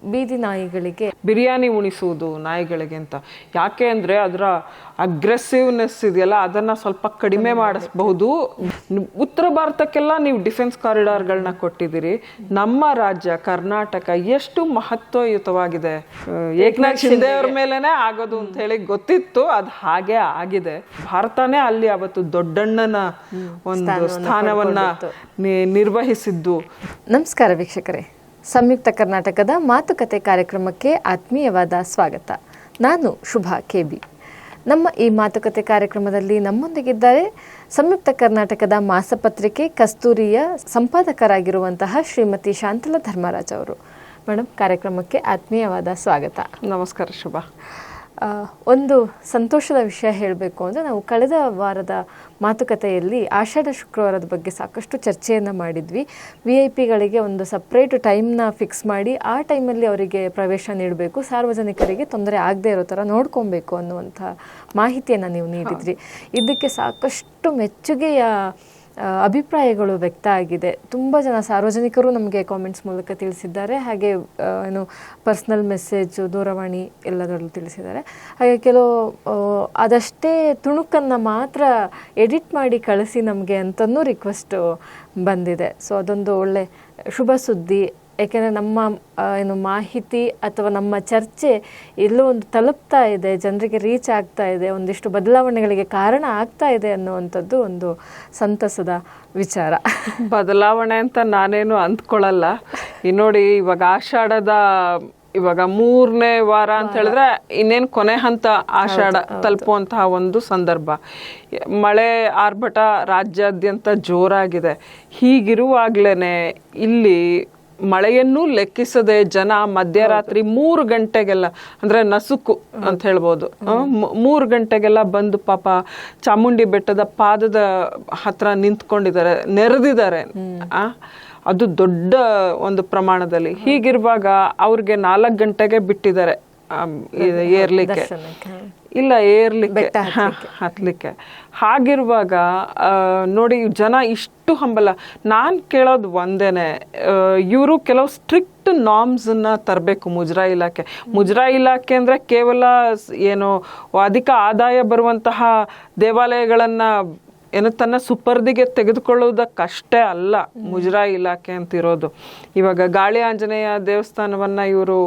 ಬೀದಿ ನಾಯಿಗಳಿಗೆ ಬಿರಿಯಾನಿ ಉಣಿಸುವುದು ನಾಯಿಗಳಿಗೆ ಅಂತ. ಯಾಕೆ ಅಂದರೆ ಅದರ ಅಗ್ರೆಸಿವ್ನೆಸ್ ಇದೆಯಲ್ಲ ಅದನ್ನು ಸ್ವಲ್ಪ ಕಡಿಮೆ ಮಾಡಿಸಬಹುದು. ಉತ್ತರ ಭಾರತಕ್ಕೆಲ್ಲ ನೀವು ಡಿಫೆನ್ಸ್ ಕಾರಿಡಾರ್ಗಳನ್ನ ಕೊಟ್ಟಿದ್ದೀರಿ. ನಮ್ಮ ರಾಜ್ಯ ಕರ್ನಾಟಕ ಎಷ್ಟು ಮಹತ್ವಯುತವಾಗಿದೆ. ಏಕನಾಥ್ ಶಿಂದೆ ಅವ್ರ ಮೇಲೇನೆ ಆಗೋದು ಅಂತ ಹೇಳಿ ಗೊತ್ತಿತ್ತು, ಅದು ಹಾಗೆ ಆಗಿದೆ. ಭಾರತನೇ ಅಲ್ಲಿ ಅವತ್ತು ದೊಡ್ಡಣ್ಣನ ಒಂದು ಸ್ಥಾನವನ್ನ ನಿರ್ವಹಿಸಿದ್ದು. ನಮಸ್ಕಾರ ವೀಕ್ಷಕರೇ, ಸಂಯುಕ್ತ ಕರ್ನಾಟಕದ ಮಾತುಕತೆ ಕಾರ್ಯಕ್ರಮಕ್ಕೆ ಆತ್ಮೀಯವಾದ ಸ್ವಾಗತ. ನಾನು ಶುಭಾ ಕೆಬಿ. ನಮ್ಮ ಈ ಮಾತುಕತೆ ಕಾರ್ಯಕ್ರಮದಲ್ಲಿ ನಮ್ಮೊಂದಿಗಿದ್ದಾರೆ ಸಂಯುಕ್ತ ಕರ್ನಾಟಕದ ಮಾಸಪತ್ರಿಕೆ ಕಸ್ತೂರಿಯ ಸಂಪಾದಕರಾಗಿರುವಂತಹ ಶ್ರೀಮತಿ ಶಾಂತಲಾ ಧರ್ಮರಾಜ್ ಅವರು. ಮೇಡಮ್, ಕಾರ್ಯಕ್ರಮಕ್ಕೆ ಆತ್ಮೀಯವಾದ ಸ್ವಾಗತ. ನಮಸ್ಕಾರ ಶುಭಾ. ಒಂದು ಸಂತೋಷದ ವಿಷಯ ಹೇಳಬೇಕು ಅಂದರೆ, ನಾವು ಕಳೆದ ವಾರದ ಮಾತುಕತೆಯಲ್ಲಿ ಆಷಾಢ ಶುಕ್ರವಾರದ ಬಗ್ಗೆ ಸಾಕಷ್ಟು ಚರ್ಚೆಯನ್ನು ಮಾಡಿದ್ವಿ. VIP-ಗಳಿಗೆ ಒಂದು ಸಪ್ರೇಟ್ ಟೈಮ್ನ ಫಿಕ್ಸ್ ಮಾಡಿ ಆ ಟೈಮಲ್ಲಿ ಅವರಿಗೆ ಪ್ರವೇಶ ನೀಡಬೇಕು, ಸಾರ್ವಜನಿಕರಿಗೆ ತೊಂದರೆ ಆಗದೆ ಇರೋ ಥರ ನೋಡ್ಕೊಬೇಕು ಅನ್ನುವಂಥ ಮಾಹಿತಿಯನ್ನು ನೀವು ನೀಡಿದ್ರಿ. ಇದಕ್ಕೆ ಸಾಕಷ್ಟು ಮೆಚ್ಚುಗೆಯ ಅಭಿಪ್ರಾಯಗಳು ವ್ಯಕ್ತ ಆಗಿದೆ. ತುಂಬ ಜನ ಸಾರ್ವಜನಿಕರು ನಮಗೆ ಕಾಮೆಂಟ್ಸ್ ಮೂಲಕ ತಿಳಿಸಿದ್ದಾರೆ, ಹಾಗೆ ಏನು ಪರ್ಸ್ನಲ್ ಮೆಸೇಜ್, ದೂರವಾಣಿ ಎಲ್ಲದರಲ್ಲೂ ತಿಳಿಸಿದ್ದಾರೆ. ಹಾಗೆ ಕೆಲವು ಅದಷ್ಟೇ ತುಣುಕನ್ನು ಮಾತ್ರ ಎಡಿಟ್ ಮಾಡಿ ಕಳಿಸಿ ನಮಗೆ ಅಂತನೂ ರಿಕ್ವೆಸ್ಟ್ ಬಂದಿದೆ. ಸೊ ಅದೊಂದು ಒಳ್ಳೆ ಶುಭ ಸುದ್ದಿ. ಏಕೆಂದರೆ ನಮ್ಮ ಏನು ಮಾಹಿತಿ ಅಥವಾ ನಮ್ಮ ಚರ್ಚೆ ಎಲ್ಲೋ ಒಂದು ತಲುಪ್ತಾ ಇದೆ, ಜನರಿಗೆ ರೀಚ್ ಆಗ್ತಾ ಇದೆ, ಒಂದಿಷ್ಟು ಬದಲಾವಣೆಗಳಿಗೆ ಕಾರಣ ಆಗ್ತಾ ಇದೆ ಅನ್ನುವಂಥದ್ದು ಒಂದು ಸಂತಸದ ವಿಚಾರ. ಬದಲಾವಣೆ ಅಂತ ನಾನೇನು ಅಂದ್ಕೊಳ್ಳಲ್ಲ. ನೋಡಿ, ಇವಾಗ ಆಷಾಢದ ಇವಾಗ 3ನೇ ವಾರ ಅಂತ ಹೇಳಿದ್ರೆ ಇನ್ನೇನು ಕೊನೆ ಹಂತ ಆಷಾಢ ತಲುಪುವಂತಹ ಒಂದು ಸಂದರ್ಭ. ಮಳೆ ಆರ್ಭಟ ರಾಜ್ಯಾದ್ಯಂತ ಜೋರಾಗಿದೆ. ಹೀಗಿರುವಾಗ್ಲೇನೆ ಇಲ್ಲಿ ಮಳೆಯನ್ನು ಲೆಕ್ಕಿಸದೆ ಜನ ಮಧ್ಯರಾತ್ರಿ 3 ಗಂಟೆಗೆಲ್ಲ, ಅಂದ್ರೆ ನಸುಕು ಅಂತ ಹೇಳ್ಬೋದು, 3 ಗಂಟೆಗೆಲ್ಲ ಬಂದು ಪಾಪ ಚಾಮುಂಡಿ ಬೆಟ್ಟದ ಪಾದದ ಹತ್ರ ನಿಂತ್ಕೊಂಡಿದ್ದಾರೆ, ನೆರೆದಿದ್ದಾರೆ. ಅದು ದೊಡ್ಡ ಒಂದು ಪ್ರಮಾಣದಲ್ಲಿ. ಹೀಗಿರುವಾಗ ಅವ್ರಿಗೆ 4 ಗಂಟೆಗೆ ಬಿಟ್ಟಿದ್ದಾರೆ ಏರ್ಲಿಕ್ಕೆ, ಇಲ್ಲ ಏರ್ಲಿಕ್ಕೆ, ಹತ್ಲಿಕ್ಕೆ. ಹಾಗಿರುವಾಗ ನೋಡಿ, ಜನ ಇಷ್ಟು ಹಂಬಲ. ನಾನು ಕೇಳೋದು ಒಂದೇನೆ, ಇವರು ಕೆಲವು ಸ್ಟ್ರಿಕ್ಟ್ ನಾರ್ಮ್ಸನ್ನ ತರಬೇಕು ಮುಜರಾಯಿ ಇಲಾಖೆ. ಮುಜರಾಯಿ ಇಲಾಖೆ ಅಂದರೆ ಕೇವಲ ಏನು ಅಧಿಕ ಆದಾಯ ಬರುವಂತಹ ದೇವಾಲಯಗಳನ್ನು ಏನು ತನ್ನ ಸುಪರ್ದಿಗೆ ತೆಗೆದುಕೊಳ್ಳುವುದಕ್ಕಷ್ಟೇ ಅಲ್ಲ ಮುಜರಾಯಿ ಇಲಾಖೆ ಅಂತಿರೋದು. ಇವಾಗ ಗಾಳಿ ಆಂಜನೇಯ ದೇವಸ್ಥಾನವನ್ನು ಇವರು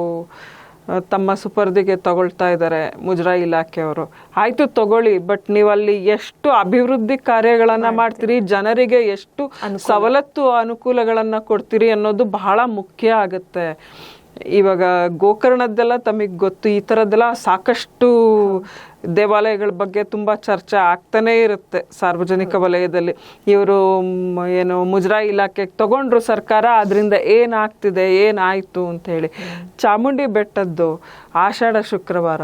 ತಮ್ಮ ಸುಪರ್ದಿಗೆ ತಗೊಳ್ತಾ ಇದ್ದಾರೆ ಮುಜರಾಯಿ ಇಲಾಖೆಯವರು. ಆಯ್ತು ತಗೊಳ್ಳಿ, ಬಟ್ ನೀವಲ್ಲಿ ಎಷ್ಟು ಅಭಿವೃದ್ಧಿ ಕಾರ್ಯಗಳನ್ನ ಮಾಡ್ತೀರಿ, ಜನರಿಗೆ ಎಷ್ಟು ಸವಲತ್ತು ಅನುಕೂಲಗಳನ್ನ ಕೊಡ್ತೀರಿ ಅನ್ನೋದು ಬಹಳ ಮುಖ್ಯ ಆಗುತ್ತೆ. ಇವಾಗ ಗೋಕರ್ಣದ್ದೆಲ್ಲ ತಮಗೆ ಗೊತ್ತು, ಈ ಥರದ್ದೆಲ್ಲ ಸಾಕಷ್ಟು ದೇವಾಲಯಗಳ ಬಗ್ಗೆ ತುಂಬ ಚರ್ಚೆ ಆಗ್ತಾನೇ ಇರುತ್ತೆ ಸಾರ್ವಜನಿಕ ವಲಯದಲ್ಲಿ. ಇವರು ಏನು ಮುಜರಾಯಿ ಇಲಾಖೆಗೆ ತಗೊಂಡ್ರು ಸರ್ಕಾರ, ಅದರಿಂದ ಏನಾಗ್ತಿದೆ, ಏನಾಯಿತು ಅಂಥೇಳಿ. ಚಾಮುಂಡಿ ಬೆಟ್ಟದ್ದು ಆಷಾಢ ಶುಕ್ರವಾರ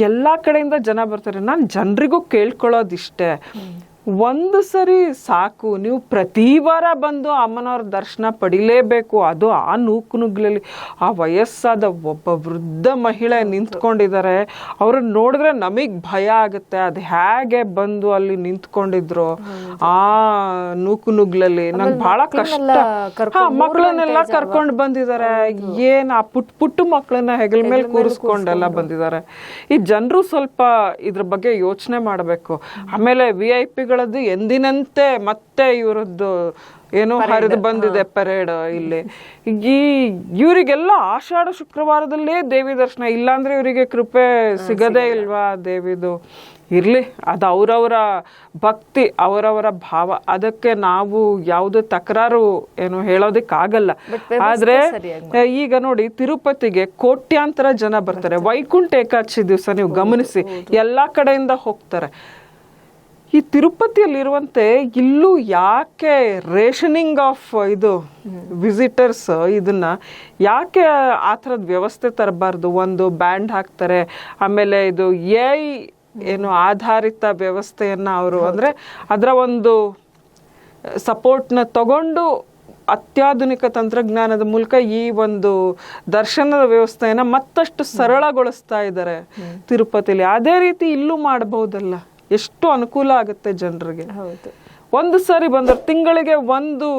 ಎಲ್ಲ ಕಡೆಯಿಂದ ಜನ ಬರ್ತಾರೆ. ನಾನು ಜನರಿಗೂ ಕೇಳ್ಕೊಳ್ಳೋದಿಷ್ಟೇ, ಒಂದು ಸರಿ ಸಾಕು, ನೀವು ಪ್ರತಿ ವಾರ ಬಂದು ಅಮ್ಮನವ್ರ ದರ್ಶನ ಪಡಿಲೇಬೇಕು. ಅದು ಆ ನೂಕುನುಗ್ಲಲ್ಲಿ ಆ ವಯಸ್ಸಾದ ಒಬ್ಬ ವೃದ್ಧ ಮಹಿಳೆ ನಿಂತ್ಕೊಂಡಿದ್ದಾರೆ. ಅವ್ರನ್ನ ನೋಡಿದ್ರೆ ನಮಗೆ ಭಯ ಆಗುತ್ತೆ. ಅದು ಹೇಗೆ ಬಂದು ಅಲ್ಲಿ ನಿಂತ್ಕೊಂಡಿದ್ರು ಆ ನೂಕುನುಗ್ಲಲ್ಲಿ. ನಂಗೆ ಬಹಳ ಕಷ್ಟ. ಮಕ್ಕಳನ್ನೆಲ್ಲ ಕರ್ಕೊಂಡು ಬಂದಿದ್ದಾರೆ. ಏನ್ ಆ ಪುಟ್ಟು ಮಕ್ಕಳನ್ನ ಹೆಗಲ ಮೇಲೆ ಕೂರಿಸ್ಕೊಂಡೆಲ್ಲ ಬಂದಿದ್ದಾರೆ. ಈ ಜನರು ಸ್ವಲ್ಪ ಇದ್ರ ಬಗ್ಗೆ ಯೋಚನೆ ಮಾಡಬೇಕು. ಆಮೇಲೆ VIP ಎಂದಿನಂತೆ ಮತ್ತೆ ಇವರದ್ದು ಏನೋ ಹರಿದು ಬಂದಿದೆ ಪರೇಡ್ ಇಲ್ಲಿ. ಇವರಿಗೆಲ್ಲ ಆಷಾಢ ಶುಕ್ರವಾರದಲ್ಲೇ ದೇವಿ ದರ್ಶನ, ಇಲ್ಲಾಂದ್ರೆ ಇವರಿಗೆ ಕೃಪೆ ಸಿಗದೇ ಇಲ್ವಾ ದೇವಿದು? ಇರ್ಲಿ, ಅದು ಅವರವರ ಭಕ್ತಿ, ಅವರವರ ಭಾವ. ಅದಕ್ಕೆ ನಾವು ಯಾವುದು ತಕರಾರು ಏನು ಹೇಳೋದಕ್ಕಾಗಲ್ಲ. ಆದ್ರೆ ಈಗ ನೋಡಿ, ತಿರುಪತಿಗೆ ಕೋಟ್ಯಾಂತರ ಜನ ಬರ್ತಾರೆ. ವೈಕುಂಠ ಏಕಾದಶಿ ದಿವಸ ನೀವು ಗಮನಿಸಿ, ಎಲ್ಲಾ ಕಡೆಯಿಂದ ಹೋಗ್ತಾರೆ. ಈ ತಿರುಪತಿಯಲ್ಲಿರುವಂತೆ ಇಲ್ಲೂ ಯಾಕೆ ರೇಷನಿಂಗ್ ಆಫ್ ಇದು ವಿಸಿಟರ್ಸ್ ಇದನ್ನ ಯಾಕೆ ಆ ಥರದ ವ್ಯವಸ್ಥೆ ತರಬಾರ್ದು? ಒಂದು ಬ್ಯಾಂಡ್ ಹಾಕ್ತಾರೆ, ಆಮೇಲೆ ಇದು ಏನು ಆಧಾರಿತ ವ್ಯವಸ್ಥೆಯನ್ನ ಅವರು ಅಂದ್ರೆ ಅದರ ಒಂದು ಸಪೋರ್ಟ್ನ ತಗೊಂಡು ಅತ್ಯಾಧುನಿಕ ತಂತ್ರಜ್ಞಾನದ ಮೂಲಕ ಈ ಒಂದು ದರ್ಶನದ ವ್ಯವಸ್ಥೆಯನ್ನ ಮತ್ತಷ್ಟು ಸರಳಗೊಳಿಸ್ತಾ ಇದ್ದಾರೆ ತಿರುಪತಿಲಿ. ಅದೇ ರೀತಿ ಇಲ್ಲೂ ಮಾಡಬಹುದಲ್ಲ? ಎಷ್ಟು ಅನುಕೂಲ ಆಗುತ್ತೆ ಜನರಿಗೆ. ಒಂದು ಸಾರಿ ಬಂದ್ರೆ ತಿಂಗಳಿಗೆ ಒಂದು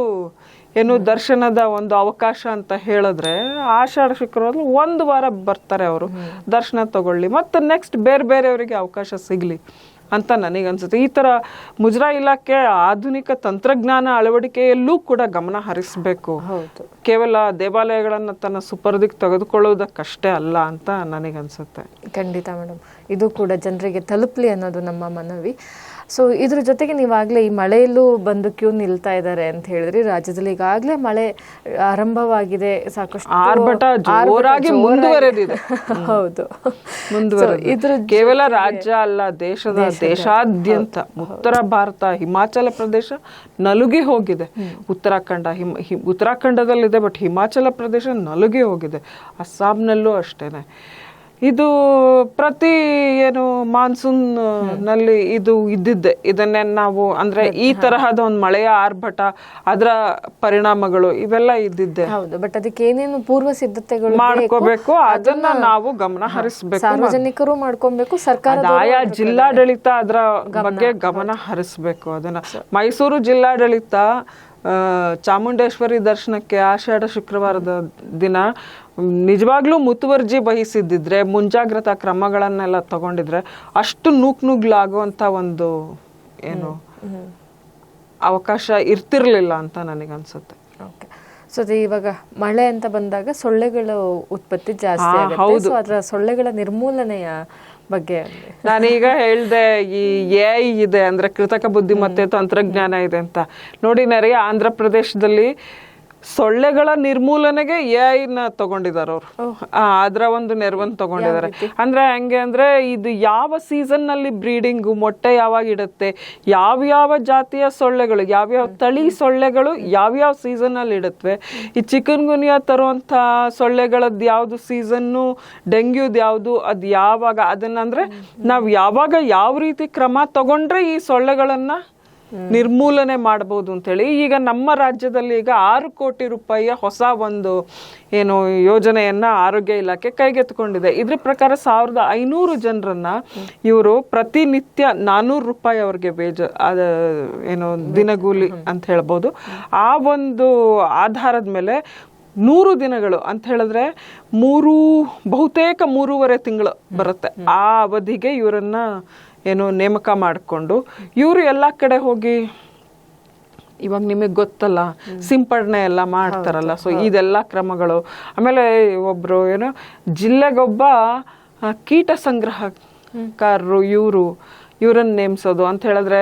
ಏನು ದರ್ಶನದ ಒಂದು ಅವಕಾಶ ಅಂತ ಹೇಳಿದ್ರೆ ಆಷಾಢ ಶುಕ್ರವಾರ 1 ವಾರ ಬರ್ತಾರೆ ಅವರು, ದರ್ಶನ ತಗೊಳ್ಳಿ, ಮತ್ತೆ ನೆಕ್ಸ್ಟ್ ಬೇರೆ ಬೇರೆಯವರಿಗೆ ಅವಕಾಶ ಸಿಗಲಿ ಅಂತ ನನಗನ್ಸುತ್ತೆ. ಈ ಥರ ಮುಜರಾಯಿ ಇಲಾಖೆ ಆಧುನಿಕ ತಂತ್ರಜ್ಞಾನ ಅಳವಡಿಕೆಯಲ್ಲೂ ಕೂಡ ಗಮನ ಹರಿಸಬೇಕು. ಕೇವಲ ದೇವಾಲಯಗಳನ್ನು ತನ್ನ ಸುಪರ್ದಿಗೆ ತೆಗೆದುಕೊಳ್ಳುವುದಕ್ಕಷ್ಟೇ ಅಲ್ಲ ಅಂತ ನನಗನ್ಸುತ್ತೆ. ಖಂಡಿತ ಮೇಡಮ್, ಇದು ಕೂಡ ಜನರಿಗೆ ತಲುಪಲಿ ಅನ್ನೋದು ನಮ್ಮ ಮನವಿ. ಸೊ ಇದ್ರ ಜೊತೆಗೆ ನೀವಾಗಲೇ ಈ ಮಳೆಯಲ್ಲೂ ಬಂದು ಕ್ಯೂ ನಿಲ್ತಾ ಇದ್ದಾರೆ ಅಂತ ಹೇಳಿದ್ರಿ. ರಾಜ್ಯದಲ್ಲಿ ಈಗಾಗಲೇ ಮಳೆ ಆರಂಭವಾಗಿದೆ, ಸಾಕಷ್ಟು ಆರ್ಭಟ ಜೋರಾಗಿ ಮುಂದುವರೆದಿದೆ. ಹೌದು, ಮುಂದುವರೆದಿದೆ. ಕೇವಲ ರಾಜ್ಯ ಅಲ್ಲ, ದೇಶಾದ್ಯಂತ ಉತ್ತರ ಭಾರತ, ಹಿಮಾಚಲ ಪ್ರದೇಶ ನಲುಗಿ ಹೋಗಿದೆ. ಉತ್ತರಾಖಂಡದಲ್ಲಿದೆ, ಬಟ್ ಹಿಮಾಚಲ ಪ್ರದೇಶ ನಲುಗಿ ಹೋಗಿದೆ. ಅಸ್ಸಾಂನಲ್ಲೂ ಅಷ್ಟೇನೆ. ಇದು ಪ್ರತಿ ಏನು ಮಾನ್ಸೂನ್ ನಲ್ಲಿ ಇದು ಇದ್ದಿದ್ದೆ. ಇದನ್ನೇ ನಾವು ಅಂದ್ರೆ ಈ ತರಹದ ಒಂದು ಮಳೆಯ ಆರ್ಭಟ, ಅದರ ಪರಿಣಾಮಗಳು ಇವೆಲ್ಲ ಇದ್ದಿದ್ದೆ. ಹೌದು, ಬಟ್ ಅದಕ್ಕೆ ಏನೇನು ಪೂರ್ವ ಸಿದ್ಧತೆಗಳು ಮಾಡ್ಕೋಬೇಕು, ಅದನ್ನ ನಾವು ಗಮನ ಹರಿಸಬೇಕು. ಸಾರ್ವಜನಿಕರು ಮಾಡ್ಕೊಬೇಕು, ಸರ್ಕಾರ ಆಯಾ ಜಿಲ್ಲಾಡಳಿತ ಅದರ ಬಗ್ಗೆ ಗಮನ ಹರಿಸಬೇಕು. ಅದನ್ನ ಮೈಸೂರು ಜಿಲ್ಲಾಡಳಿತ ಚಾಮುಂಡೇಶ್ವರಿ ದರ್ಶನಕ್ಕೆ ಆಷಾಢ ಶುಕ್ರವಾರದ ದಿನ ನಿಜವಾಗ್ಲೂ ಮುತುವರ್ಜಿ ವಹಿಸಿದ್ದಿದ್ರೆ, ಮುಂಜಾಗ್ರತಾ ಕ್ರಮಗಳನ್ನೆಲ್ಲ ತಗೊಂಡಿದ್ರೆ ಅಷ್ಟು ನುಗ್ಲಾಗುವಂತ ಒಂದು ಏನು ಅವಕಾಶ ಇರ್ತಿರ್ಲಿಲ್ಲ ಅಂತ ನನಗನ್ಸುತ್ತೆ. ಓಕೆ, ಸೊ ಇವಾಗ ಮಳೆ ಅಂತ ಬಂದಾಗ ಸೊಳ್ಳೆಗಳ ಉತ್ಪತ್ತಿ ಜಾಸ್ತಿ ಆಗುತ್ತೆ. ಸೊ ಅದರ ಸೊಳ್ಳೆಗಳ ನಿರ್ಮೂಲನೆಯ ಬಗ್ಗೆ ನಾನೀಗ ಹೇಳ್ದೆ, ಈ AI ಇದೆ ಅಂದ್ರೆ ಕೃತಕ ಬುದ್ಧಿಮತ್ತೆ ತಂತ್ರಜ್ಞಾನ ಇದೆ ಅಂತ ನೋಡಿ. ನೆರೆಯ ಆಂಧ್ರ ಪ್ರದೇಶದಲ್ಲಿ ಸೊಳ್ಳೆಗಳ ನಿರ್ಮೂಲನೆಗೆ AI ತಗೊಂಡಿದ್ದಾರೆ ಅವರು. ಅದರ ಒಂದು ನೆರವನ್ನು ತಗೊಂಡಿದ್ದಾರೆ. ಅಂದ್ರೆ ಹೆಂಗೆ ಅಂದ್ರೆ ಇದು ಯಾವ ಸೀಸನ್ ನಲ್ಲಿ ಬ್ರೀಡಿಂಗು, ಮೊಟ್ಟೆ ಯಾವಾಗ ಇಡುತ್ತೆ, ಯಾವ್ಯಾವ ಜಾತಿಯ ಸೊಳ್ಳೆಗಳು, ಯಾವ್ಯಾವ ತಳಿ ಸೊಳ್ಳೆಗಳು ಯಾವ್ಯಾವ ಸೀಸನ್ ಅಲ್ಲಿ ಇಡುತ್ತವೆ, ಈ ಚಿಕನ್ ಗುನಿಯಾ ತರುವಂತ ಸೊಳ್ಳೆಗಳದ್ದು ಯಾವ್ದು ಸೀಸನ್ನು, ಡೆಂಗ್ಯೂದ್ ಯಾವ್ದು, ಅದ್ ಯಾವಾಗ, ಅದನ್ನಂದ್ರೆ ನಾವ್ ಯಾವಾಗ ಯಾವ ರೀತಿ ಕ್ರಮ ತಗೊಂಡ್ರೆ ಈ ಸೊಳ್ಳೆಗಳನ್ನ ನಿರ್ಮೂಲನೆ ಮಾಡಬಹುದು ಅಂತ ಹೇಳಿ ಈಗ ನಮ್ಮ ರಾಜ್ಯದಲ್ಲಿ ಈಗ 6 ಕೋಟಿ ರೂಪಾಯಿಯ ಹೊಸ ಒಂದು ಏನು ಯೋಜನೆಯನ್ನ ಆರೋಗ್ಯ ಇಲಾಖೆ ಕೈಗೆತ್ತಿಕೊಂಡಿದೆ. ಇದ್ರ ಪ್ರಕಾರ 1500 ಜನರನ್ನ ಇವರು ಪ್ರತಿನಿತ್ಯ 400 ರೂಪಾಯಿ ಅವ್ರಿಗೆ ಏನು ದಿನಗೂಲಿ ಅಂತ ಹೇಳ್ಬೋದು. ಆ ಒಂದು ಆಧಾರದ ಮೇಲೆ 100 ದಿನಗಳು ಅಂತ ಹೇಳಿದ್ರೆ ಬಹುತೇಕ 3.5 ತಿಂಗಳು ಬರುತ್ತೆ. ಆ ಅವಧಿಗೆ ಇವರನ್ನ ಏನು ನೇಮಕ ಮಾಡಿಕೊಂಡು ಇವರು ಎಲ್ಲ ಕಡೆ ಹೋಗಿ, ಇವಾಗ ನಿಮಗೆ ಗೊತ್ತಲ್ಲ ಸಿಂಪಡಣೆ ಎಲ್ಲ ಮಾಡ್ತಾರಲ್ಲ, ಸೊ ಇದೆಲ್ಲ ಕ್ರಮಗಳು. ಆಮೇಲೆ ಒಬ್ರು ಏನು ಜಿಲ್ಲೆಗೊಬ್ಬ ಕೀಟ ಸಂಗ್ರಹಕಾರರು ಇವರನ್ನ ನೇಮಿಸೋದು ಅಂತ ಹೇಳಿದ್ರೆ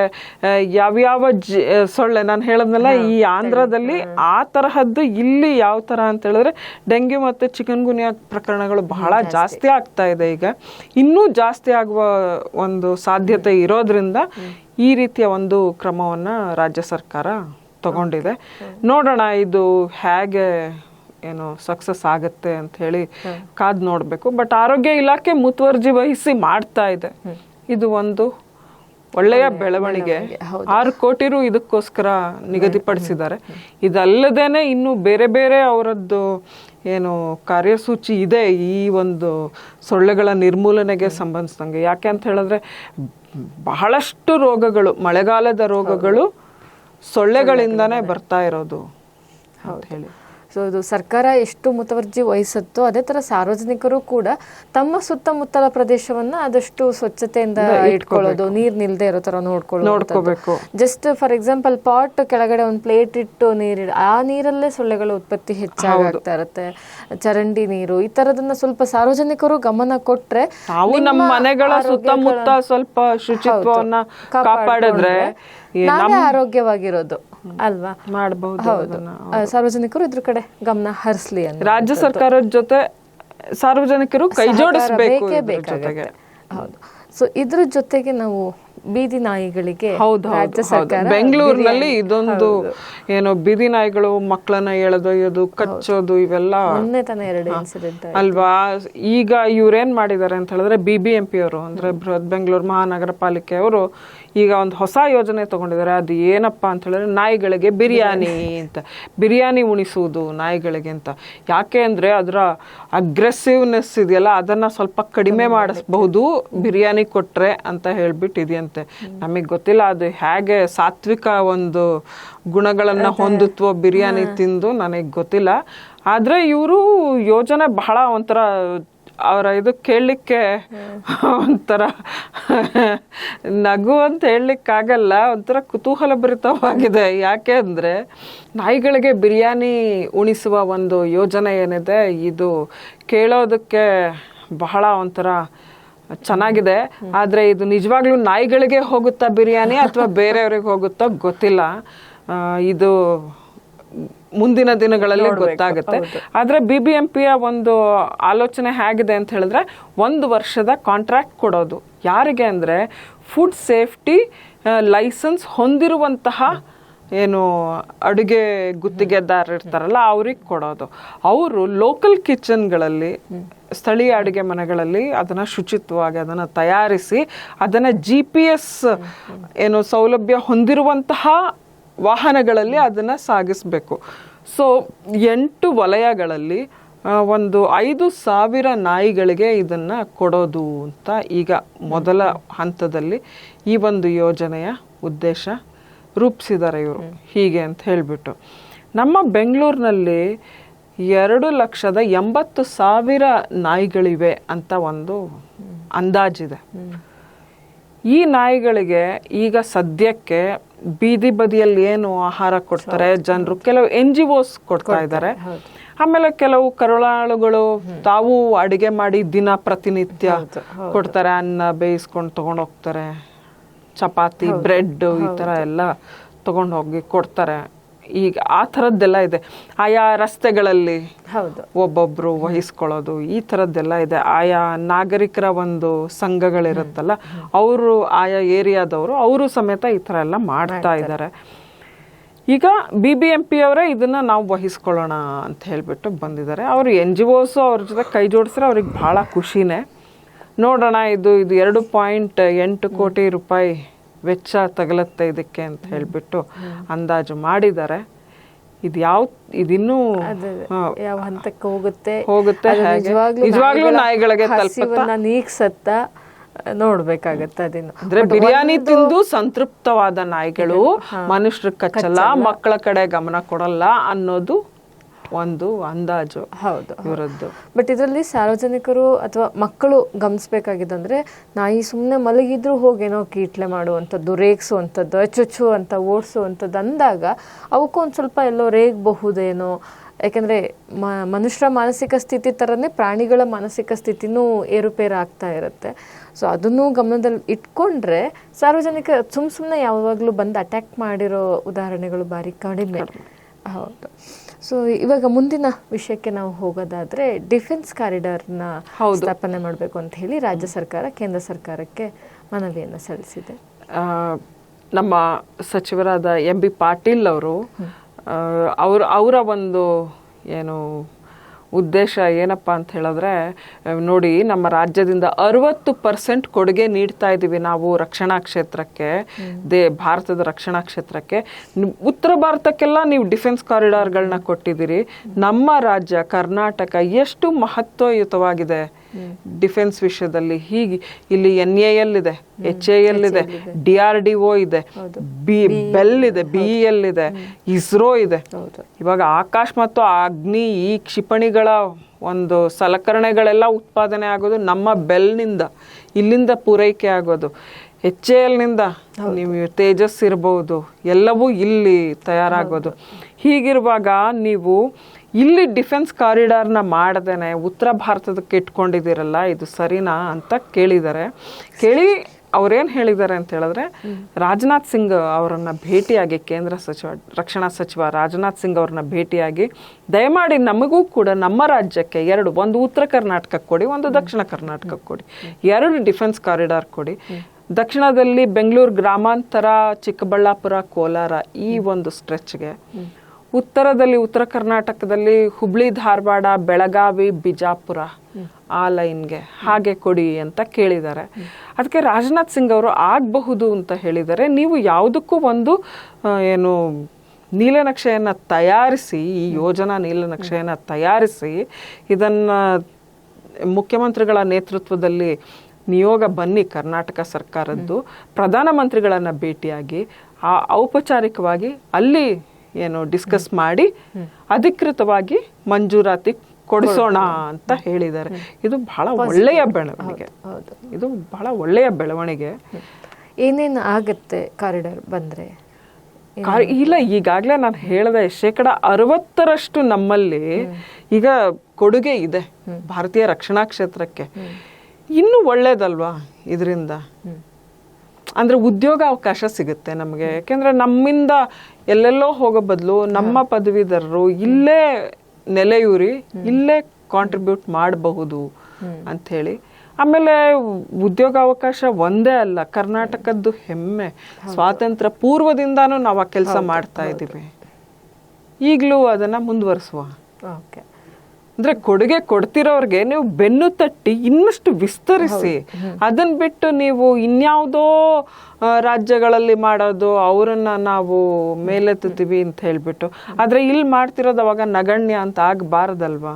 ಯಾವ್ಯಾವ ಸೊಳ್ಳೆ ನಾನು ಹೇಳದ್ನಲ್ಲ, ಈ ಆಂಧ್ರದಲ್ಲಿ ಆ ತರಹದ್ದು ಇಲ್ಲಿ ಯಾವ ತರ ಅಂತ ಹೇಳಿದ್ರೆ ಡೆಂಗ್ಯೂ ಮತ್ತೆ ಚಿಕನ್ ಗುನಿಯಾ ಪ್ರಕರಣಗಳು ಬಹಳ ಜಾಸ್ತಿ ಆಗ್ತಾ ಇದೆ. ಈಗ ಇನ್ನೂ ಜಾಸ್ತಿ ಆಗುವ ಒಂದು ಸಾಧ್ಯತೆ ಇರೋದ್ರಿಂದ ಈ ರೀತಿಯ ಒಂದು ಕ್ರಮವನ್ನ ರಾಜ್ಯ ಸರ್ಕಾರ ತಗೊಂಡಿದೆ. ನೋಡೋಣ ಇದು ಹೇಗೆ ಏನು ಸಕ್ಸಸ್ ಆಗತ್ತೆ ಅಂತ ಹೇಳಿ ಕಾದ್ ನೋಡ್ಬೇಕು. ಬಟ್ ಆರೋಗ್ಯ ಇಲಾಖೆ ಮುತುವರ್ಜಿ ವಹಿಸಿ ಮಾಡ್ತಾ ಇದೆ. ಇದು ಒಂದು ಒಳ್ಳೆಯ ಬೆಳವಣಿಗೆ. 6 ಕೋಟಿ ರು ಇದಕ್ಕೋಸ್ಕರ ನಿಗದಿಪಡಿಸಿದ್ದಾರೆ. ಇದಲ್ಲದೇನೆ ಇನ್ನು ಬೇರೆ ಬೇರೆ ಅವರದ್ದು ಏನು ಕಾರ್ಯಸೂಚಿ ಇದೆ ಈ ಒಂದು ಸೊಳ್ಳೆಗಳ ನಿರ್ಮೂಲನೆಗೆ ಸಂಬಂಧಿಸಿದಂಗೆ. ಯಾಕೆ ಅಂತ ಹೇಳಿದ್ರೆ ಬಹಳಷ್ಟು ರೋಗಗಳು, ಮಳೆಗಾಲದ ರೋಗಗಳು ಸೊಳ್ಳೆಗಳಿಂದಾನೇ ಬರ್ತಾ ಇರೋದು ಅಂತ ಹೇಳಿ. ಸೊ ಇದು ಸರ್ಕಾರ ಎಷ್ಟು ಮುತುವರ್ಜಿ ವಹಿಸುತ್ತೋ ಅದೇ ತರ ಸಾರ್ವಜನಿಕರು ಕೂಡ ತಮ್ಮ ಸುತ್ತಮುತ್ತಲ ಪ್ರದೇಶವನ್ನ ಆದಷ್ಟು ಸ್ವಚ್ಛತೆಯಿಂದ ಇಟ್ಕೊಳ್ಳೋದು, ನೀರ್ ನಿಲ್ದೇ ಇರೋ ತರ ನೋಡ್ಕೋಬೇಕು. ಜಸ್ಟ್ ಫಾರ್ ಎಕ್ಸಾಂಪಲ್ ಪಾಟ್ ಕೆಳಗಡೆ ಒಂದು ಪ್ಲೇಟ್ ಇಟ್ಟು ಆ ನೀರಲ್ಲೇ ಸೊಳ್ಳೆಗಳ ಉತ್ಪತ್ತಿ ಹೆಚ್ಚಾಗ್ತಾ ಇರುತ್ತೆ. ಚರಂಡಿ ನೀರು ಈ ತರದನ್ನ ಸ್ವಲ್ಪ ಸಾರ್ವಜನಿಕರು ಗಮನ ಕೊಟ್ರೆ, ನಾವು ನಮ್ಮ ಮನೆಗಳ ಸುತ್ತಮುತ್ತ ಸ್ವಲ್ಪ ಶುಚಿತ್ವವನ್ನ ಕಾಪಾಡಿದ್ರೆ ನಾವೇ ಆರೋಗ್ಯವಾಗಿರೋದು ಅಲ್ವಾ ಮಾಡಬಹುದು. ಹೌದು, ಸಾರ್ವಜನಿಕರು ಇದ್ರ ಕಡೆ ಗಮನ ಹರಿಸಲಿ ಅಂತ ರಾಜ್ಯ ಸರ್ಕಾರದ ಜೊತೆ ಸಾರ್ವಜನಿಕರು ಕೈ ಜೋಡಿಸಬೇಕು. ಹೌದು, ಸೊ ಇದ್ರ ಜೊತೆಗೆ ನಾವು ಬೀದಿ ನಾಯಿಗಳಿಗೆ ರಾಜ್ಯ ಸರ್ಕಾರ ಬೆಂಗಳೂರಿನಲ್ಲಿ ಇದೊಂದು ಏನು ಬೀದಿ ನಾಯಿಗಳು ಮಕ್ಕಳನ್ನ ಎಳೆದೊಯ್ಯೋದು, ಕಚ್ಚೋದು ಇವೆಲ್ಲ ಮೊನ್ನೆ ತಾನೇ 2 ಇನ್ಸಿಡೆಂಟ್ ಅಲ್ವಾ. ಈಗ ಇವ್ರೇನ್ ಮಾಡಿದ್ದಾರೆ ಅಂತ ಹೇಳಿದ್ರೆ BBMP ಅವರು ಅಂದ್ರೆ ಬೃಹತ್ ಬೆಂಗಳೂರು ಮಹಾನಗರ ಪಾಲಿಕೆ ಅವರು ಈಗ ಒಂದು ಹೊಸ ಯೋಜನೆ ತಗೊಂಡಿದ್ದಾರೆ. ಅದು ಏನಪ್ಪಾ ಅಂತ ಹೇಳಿದ್ರೆ ನಾಯಿಗಳಿಗೆ ಬಿರಿಯಾನಿ ಉಣಿಸುವುದು ನಾಯಿಗಳಿಗೆ ಅಂತ. ಯಾಕೆ ಅಂದ್ರೆ ಅದರ ಅಗ್ರೆಸಿವ್ನೆಸ್ ಇದೆಯಲ್ಲ ಅದನ್ನ ಸ್ವಲ್ಪ ಕಡಿಮೆ ಮಾಡಿಸಬಹುದು ಬಿರಿಯಾನಿ ಕೊಟ್ರೆ ಅಂತ ಹೇಳ್ಬಿಟ್ಟು ಇದೆಯಂತೆ. ಅಂತೆ. ನಮಗೆ ಗೊತ್ತಿಲ್ಲ ಅದು ಹೇಗೆ ಸಾತ್ವಿಕ ಒಂದು ಗುಣಗಳನ್ನ ಹೊಂದುತ್ತೋ ಬಿರಿಯಾನಿ ತಿಂದು, ನನಗೆ ಗೊತ್ತಿಲ್ಲ. ಆದ್ರೆ ಇವರು ಯೋಜನೆ ಬಹಳ ಒಂಥರ ಅವರ ಇದು ಕೇಳಲಿಕ್ಕೆ ಒಂಥರ ನಗು ಅಂತ ಹೇಳಲಿಕ್ಕಾಗಲ್ಲ, ಒಂಥರ ಕುತೂಹಲಭರಿತವಾಗಿದೆ. ಯಾಕೆ ಅಂದರೆ ನಾಯಿಗಳಿಗೆ ಬಿರಿಯಾನಿ ಉಣಿಸುವ ಒಂದು ಯೋಜನೆ ಏನಿದೆ, ಇದು ಕೇಳೋದಕ್ಕೆ ಬಹಳ ಒಂಥರ ಚೆನ್ನಾಗಿದೆ. ಆದರೆ ಇದು ನಿಜವಾಗ್ಲೂ ನಾಯಿಗಳಿಗೆ ಹೋಗುತ್ತಾ ಬಿರಿಯಾನಿ ಅಥವಾ ಬೇರೆಯವ್ರಿಗೆ ಹೋಗುತ್ತೋ ಗೊತ್ತಿಲ್ಲ. ಇದು ಮುಂದಿನ ದಿನಗಳಲ್ಲಿ ಗೊತ್ತಾಗುತ್ತೆ. ಆದರೆ BBMPಯ ಒಂದು ಆಲೋಚನೆ ಹೇಗಿದೆ ಅಂತ ಹೇಳಿದ್ರೆ, 1 ವರ್ಷದ ಕಾಂಟ್ರಾಕ್ಟ್ ಕೊಡೋದು. ಯಾರಿಗೆ ಅಂದರೆ ಫುಡ್ ಸೇಫ್ಟಿ ಲೈಸೆನ್ಸ್ ಹೊಂದಿರುವಂತಹ ಏನು ಅಡುಗೆ ಗುತ್ತಿಗೆದಾರರು ಇರ್ತಾರಲ್ಲ ಅವ್ರಿಗೆ ಕೊಡೋದು. ಅವರು ಲೋಕಲ್ ಕಿಚನ್ಗಳಲ್ಲಿ, ಸ್ಥಳೀಯ ಅಡುಗೆ ಮನೆಗಳಲ್ಲಿ ಅದನ್ನು ಶುಚಿತ್ವವಾಗಿ ಅದನ್ನು ತಯಾರಿಸಿ ಅದನ್ನು GPS ಏನು ಸೌಲಭ್ಯ ಹೊಂದಿರುವಂತಹ ವಾಹನಗಳಲ್ಲಿ ಅದನ್ನು ಸಾಗಿಸಬೇಕು. ಸೊ 8 ವಲಯಗಳಲ್ಲಿ ಒಂದು 5,000 ನಾಯಿಗಳಿಗೆ ಇದನ್ನು ಕೊಡೋದು ಅಂತ ಈಗ ಮೊದಲ ಹಂತದಲ್ಲಿ ಈ ಒಂದು ಯೋಜನೆಯ ಉದ್ದೇಶ ರೂಪಿಸಿದ್ದಾರೆ ಇವರು. ಹೀಗೆ ಅಂತ ಹೇಳಿಬಿಟ್ಟು ನಮ್ಮ ಬೆಂಗಳೂರಿನಲ್ಲಿ 2,80,000 ನಾಯಿಗಳಿವೆ ಅಂತ ಒಂದು ಅಂದಾಜಿದೆ. ಈ ನಾಯಿಗಳಿಗೆ ಈಗ ಸದ್ಯಕ್ಕೆ ಬೀದಿ ಬದಿಯಲ್ಲಿ ಏನು ಆಹಾರ ಕೊಡ್ತಾರೆ ಜನರು, ಕೆಲವು NGOs ಕೊಡ್ತಾ ಇದ್ದಾರೆ. ಆಮೇಲೆ ಕೆಲವು ಕರುಳಾಳುಗಳು ತಾವು ಅಡಿಗೆ ಮಾಡಿ ದಿನ ಪ್ರತಿನಿತ್ಯ ಕೊಡ್ತಾರೆ. ಅನ್ನ ಬೇಯಿಸ್ಕೊಂಡು ತಗೊಂಡು ಹೋಗ್ತಾರೆ, ಚಪಾತಿ, ಬ್ರೆಡ್ ಈ ಥರ ಎಲ್ಲ ತಗೊಂಡು ಹೋಗಿ ಕೊಡ್ತಾರೆ. ಈಗ ಆ ಥರದ್ದೆಲ್ಲ ಇದೆ. ಆಯಾ ರಸ್ತೆಗಳಲ್ಲಿ ಒಬ್ಬೊಬ್ರು ವಹಿಸ್ಕೊಳ್ಳೋದು, ಈ ಥರದ್ದೆಲ್ಲ ಇದೆ. ಆಯಾ ನಾಗರಿಕರ ಒಂದು ಸಂಘಗಳಿರುತ್ತಲ್ಲ, ಅವರು ಆಯಾ ಏರಿಯಾದವರು ಅವರು ಸಮೇತ ಈ ಥರ ಎಲ್ಲ ಮಾಡ್ತಾ ಇದ್ದಾರೆ. ಈಗ BBMP ಅವರೇ ಇದನ್ನ ನಾವು ವಹಿಸ್ಕೊಳ್ಳೋಣ ಅಂತ ಹೇಳಿಬಿಟ್ಟು ಬಂದಿದ್ದಾರೆ. ಅವರು NGOs ಅವ್ರ ಜೊತೆ ಕೈ ಜೋಡಿಸಿದ್ರೆ ಅವ್ರಿಗೆ ಭಾಳ ಖುಷಿನೇ. ನೋಡೋಣ, ಇದು 2.8 ಕೋಟಿ ರೂಪಾಯಿ ವೆಚ್ಚ ತಗಲುತ್ತೆ ಇದಕ್ಕೆ ಅಂತ ಹೇಳಿಬಿಟ್ಟು ಅಂದಾಜು ಮಾಡಿದ್ದಾರೆ. ಇದಿನ್ನೂ ಯಾವ ಹಂತಕ್ಕೆ ಹೋಗುತ್ತೆ ನಿಜವಾಗ್ಲೂ ನಾಯಿಗಳಿಗೆ ನೀಗ್ಸತ್ತ ನೋಡ್ಬೇಕಾಗತ್ತೆ. ಅದನ್ನು ಅಂದ್ರೆ ಬಿರಿಯಾನಿ ತಿಂದು ಸಂತೃಪ್ತವಾದ ನಾಯಿಗಳು ಮನುಷ್ಯರ ಕಚ್ಚಲ್ಲ, ಮಕ್ಕಳ ಕಡೆ ಗಮನ ಕೊಡಲ್ಲ ಅನ್ನೋದು ಒಂದು ಅಂದಾಜು ಇವರದ್ದು. ಬಟ್ ಇದರಲ್ಲಿ ಸಾರ್ವಜನಿಕರು ಅಥವಾ ಮಕ್ಕಳು ಗಮನಿಸಬೇಕಾಗಿದ್ದಂದ್ರೆ, ನಾಯಿ ಸುಮ್ಮನೆ ಮಲಗಿದ್ರು ಹೋಗೇನೋ ಕೀಟ್ಲೆ ಮಾಡುವಂಥದ್ದು, ರೇಗಿಸುವಂಥದ್ದು, ಚುಚ್ಚು ಅಂತ ಓಡಿಸುವಂಥದ್ದು ಅಂದಾಗ ಅವಕ್ಕೂ ಒಂದು ಸ್ವಲ್ಪ ಎಲ್ಲೋ ರೇಗಬಹುದೇನೋ. ಯಾಕೆಂದರೆ ಮನುಷ್ಯರ ಮಾನಸಿಕ ಸ್ಥಿತಿ ಥರನೇ ಪ್ರಾಣಿಗಳ ಮಾನಸಿಕ ಸ್ಥಿತಿನೂ ಏರುಪೇರು ಆಗ್ತಾ ಇರುತ್ತೆ. ಸೊ ಅದನ್ನು ಗಮನದಲ್ಲಿ ಇಟ್ಕೊಂಡ್ರೆ ಸಾರ್ವಜನಿಕ ಸುಮ್ಮನೆ ಯಾವಾಗಲೂ ಬಂದು ಅಟ್ಯಾಕ್ ಮಾಡಿರೋ ಉದಾಹರಣೆಗಳು ಭಾರಿ ಕಡಿಮೆ. ಹೌದು. ಸೊ ಇವಾಗ ಮುಂದಿನ ವಿಷಯಕ್ಕೆ ನಾವು ಹೋಗೋದಾದ್ರೆ, ಡಿಫೆನ್ಸ್ ಕಾರಿಡಾರ್ನ ಸ್ಥಾಪನೆ ಮಾಡಬೇಕು ಅಂತ ಹೇಳಿ ರಾಜ್ಯ ಸರ್ಕಾರ ಕೇಂದ್ರ ಸರ್ಕಾರಕ್ಕೆ ಮನವಿಯನ್ನು ಸಲ್ಲಿಸಿದೆ. ನಮ್ಮ ಸಚಿವರಾದ MB ಪಾಟೀಲ್ ಅವರು ಅವರ ಒಂದು ಏನು ಉದ್ದೇಶ ಏನಪ್ಪ ಅಂತ ಹೇಳಿದ್ರೆ, ನೋಡಿ ನಮ್ಮ ರಾಜ್ಯದಿಂದ 60% ಕೊಡುಗೆ ನೀಡ್ತಾ ಇದ್ದೀವಿ ನಾವು ರಕ್ಷಣಾ ಕ್ಷೇತ್ರಕ್ಕೆ, ಭಾರತದ ರಕ್ಷಣಾ ಕ್ಷೇತ್ರಕ್ಕೆ. ಉತ್ತರ ಭಾರತಕ್ಕೆಲ್ಲ ನೀವು ಡಿಫೆನ್ಸ್ ಕಾರಿಡಾರ್ಗಳನ್ನ ಕೊಟ್ಟಿದ್ದೀರಿ. ನಮ್ಮ ರಾಜ್ಯ ಕರ್ನಾಟಕ ಎಷ್ಟು ಮಹತ್ವಯುತವಾಗಿದೆ ಡಿಫೆನ್ಸ್ ವಿಷಯದಲ್ಲಿ. ಹೀಗೆ ಇಲ್ಲಿ NAL ಇದೆ, HAL ಇದೆ, DRDO ಇದೆ, ಬೆಲ್ ಇದೆ, BEL ಇದೆ, ಇಸ್ರೋ ಇದೆ. ಇವಾಗ ಆಕಾಶ್ ಮತ್ತು ಅಗ್ನಿ ಈ ಕ್ಷಿಪಣಿಗಳ ಒಂದು ಸಲಕರಣೆಗಳೆಲ್ಲ ಉತ್ಪಾದನೆ ಆಗೋದು ನಮ್ಮ ಬೆಲ್ನಿಂದ, ಇಲ್ಲಿಂದ ಪೂರೈಕೆ ಆಗೋದು. HALನಿಂದ ನೀವು ತೇಜಸ್ ಇರ್ಬೋದು, ಎಲ್ಲವೂ ಇಲ್ಲಿ ತಯಾರಾಗೋದು. ಹೀಗಿರುವಾಗ ನೀವು ಇಲ್ಲಿ ಡಿಫೆನ್ಸ್ ಕಾರಿಡಾರ್ನ ಮಾಡದೇನೆ ಉತ್ತರ ಭಾರತದಕ್ಕೆ ಇಟ್ಕೊಂಡಿದ್ದೀರಲ್ಲ, ಇದು ಸರಿನಾ ಅಂತ ಕೇಳಿದ್ದಾರೆ. ಅವ್ರೇನು ಹೇಳಿದ್ದಾರೆ ಅಂತ ಹೇಳಿದ್ರೆ, ರಾಜನಾಥ್ ಸಿಂಗ್ ಅವರನ್ನ ಭೇಟಿಯಾಗಿ, ಕೇಂದ್ರ ರಕ್ಷಣಾ ಸಚಿವ ರಾಜನಾಥ್ ಸಿಂಗ್ ಅವ್ರನ್ನ ಭೇಟಿಯಾಗಿ, ದಯಮಾಡಿ ನಮಗೂ ಕೂಡ ನಮ್ಮ ರಾಜ್ಯಕ್ಕೆ ಒಂದು ಉತ್ತರ ಕರ್ನಾಟಕಕ್ಕೆ ಕೊಡಿ, ಒಂದು ದಕ್ಷಿಣ ಕರ್ನಾಟಕಕ್ಕೆ ಕೊಡಿ, 2 ಡಿಫೆನ್ಸ್ ಕಾರಿಡಾರ್ ಕೊಡಿ. ದಕ್ಷಿಣದಲ್ಲಿ ಬೆಂಗಳೂರು ಗ್ರಾಮಾಂತರ, ಚಿಕ್ಕಬಳ್ಳಾಪುರ, ಕೋಲಾರ ಈ ಒಂದು ಸ್ಟ್ರೆಚ್ಗೆ, ಉತ್ತರದಲ್ಲಿ ಉತ್ತರ ಕರ್ನಾಟಕದಲ್ಲಿ ಹುಬ್ಳಿ, ಧಾರವಾಡ, ಬೆಳಗಾವಿ, ಬಿಜಾಪುರ ಆ ಲೈನ್ಗೆ ಹಾಗೆ ಕೊಡಿ ಅಂತ ಕೇಳಿದ್ದಾರೆ. ಅದಕ್ಕೆ ರಾಜನಾಥ್ ಸಿಂಗ್ ಅವರು ಆಗಬಹುದು ಅಂತ ಹೇಳಿದ್ದಾರೆ. ನೀವು ಯಾವುದಕ್ಕೂ ಒಂದು ಏನು ನೀಲನಕ್ಷೆಯನ್ನು ತಯಾರಿಸಿ, ಈ ಯೋಜನಾ ನೀಲನಕ್ಷೆಯನ್ನು ತಯಾರಿಸಿ ಇದನ್ನು ಮುಖ್ಯಮಂತ್ರಿಗಳ ನೇತೃತ್ವದಲ್ಲಿ ನಿಯೋಗ ಬನ್ನಿ ಕರ್ನಾಟಕ ಸರ್ಕಾರದ್ದು, ಪ್ರಧಾನಮಂತ್ರಿಗಳನ್ನ ಭೇಟಿಯಾಗಿ ಔಪಚಾರಿಕವಾಗಿ ಅಲ್ಲಿ ಏನು ಡಿಸ್ಕಸ್ ಮಾಡಿ ಅಧಿಕೃತವಾಗಿ ಮಂಜೂರಾತಿ ಕೊಡಿಸೋಣ ಅಂತ ಹೇಳಿದ್ದಾರೆ. ಇದು ಬಹಳ ಒಳ್ಳೆಯ ಬೆಳವಣಿಗೆ. ಇದು ಬಹಳ ಒಳ್ಳೆಯ ಬೆಳವಣಿಗೆ. ಏನೇನು ಆಗತ್ತೆ ಕಾರಿಡಾರ್ ಬಂದ್ರೆ? ಇಲ್ಲ, ಈಗಾಗಲೇ ನಾನು ಹೇಳಿದೆ 60% ನಮ್ಮಲ್ಲಿ ಈಗ ಕೊಡುಗೆ ಇದೆ ಭಾರತೀಯ ರಕ್ಷಣಾ ಕ್ಷೇತ್ರಕ್ಕೆ. ಇನ್ನೂ ಒಳ್ಳೇದಲ್ವಾ ಇದರಿಂದ? ಅಂದ್ರೆ ಉದ್ಯೋಗ ಅವಕಾಶ ಸಿಗುತ್ತೆ ನಮಗೆ. ಯಾಕೆಂದ್ರೆ ನಮ್ಮಿಂದ ಎಲ್ಲೆಲ್ಲೋ ಹೋಗೋ ಬದಲು ನಮ್ಮ ಪದವೀಧರರು ಇಲ್ಲೇ ನೆಲೆಯೂರಿ ಇಲ್ಲೇ ಕಾಂಟ್ರಿಬ್ಯೂಟ್ ಮಾಡಬಹುದು ಅಂತ ಹೇಳಿ. ಆಮೇಲೆ ಉದ್ಯೋಗಾವಕಾಶ ಒಂದೇ ಅಲ್ಲ, ಕರ್ನಾಟಕದ್ದು ಹೆಮ್ಮೆ. ಸ್ವಾತಂತ್ರ್ಯ ಪೂರ್ವದಿಂದಾನು ನಾವು ಆ ಕೆಲಸ ಮಾಡ್ತಾ ಇದ್ದೀವಿ, ಈಗಲೂ ಅದನ್ನ ಮುಂದುವರಿಸುವ. ಅಂದ್ರೆ ಕೊಡುಗೆ ಕೊಡ್ತಿರೋರ್ಗೆ ನೀವು ಬೆನ್ನು ತಟ್ಟಿ ಇನ್ನಷ್ಟು ವಿಸ್ತರಿಸಿ. ಅದನ್ನ ಬಿಟ್ಟು ನೀವು ಇನ್ಯಾವುದೋ ರಾಜ್ಯಗಳಲ್ಲಿ ಮಾಡೋದು, ಅವರನ್ನ ನಾವು ಮೇಲೆತ್ತೀವಿ ಅಂತ ಹೇಳ್ಬಿಟ್ಟು, ಆದ್ರೆ ಇಲ್ಲಿ ಮಾಡ್ತಿರೋದು ಅವಾಗ ನಗಣ್ಯ ಅಂತ ಆಗಬಾರ್ದಲ್ವಾ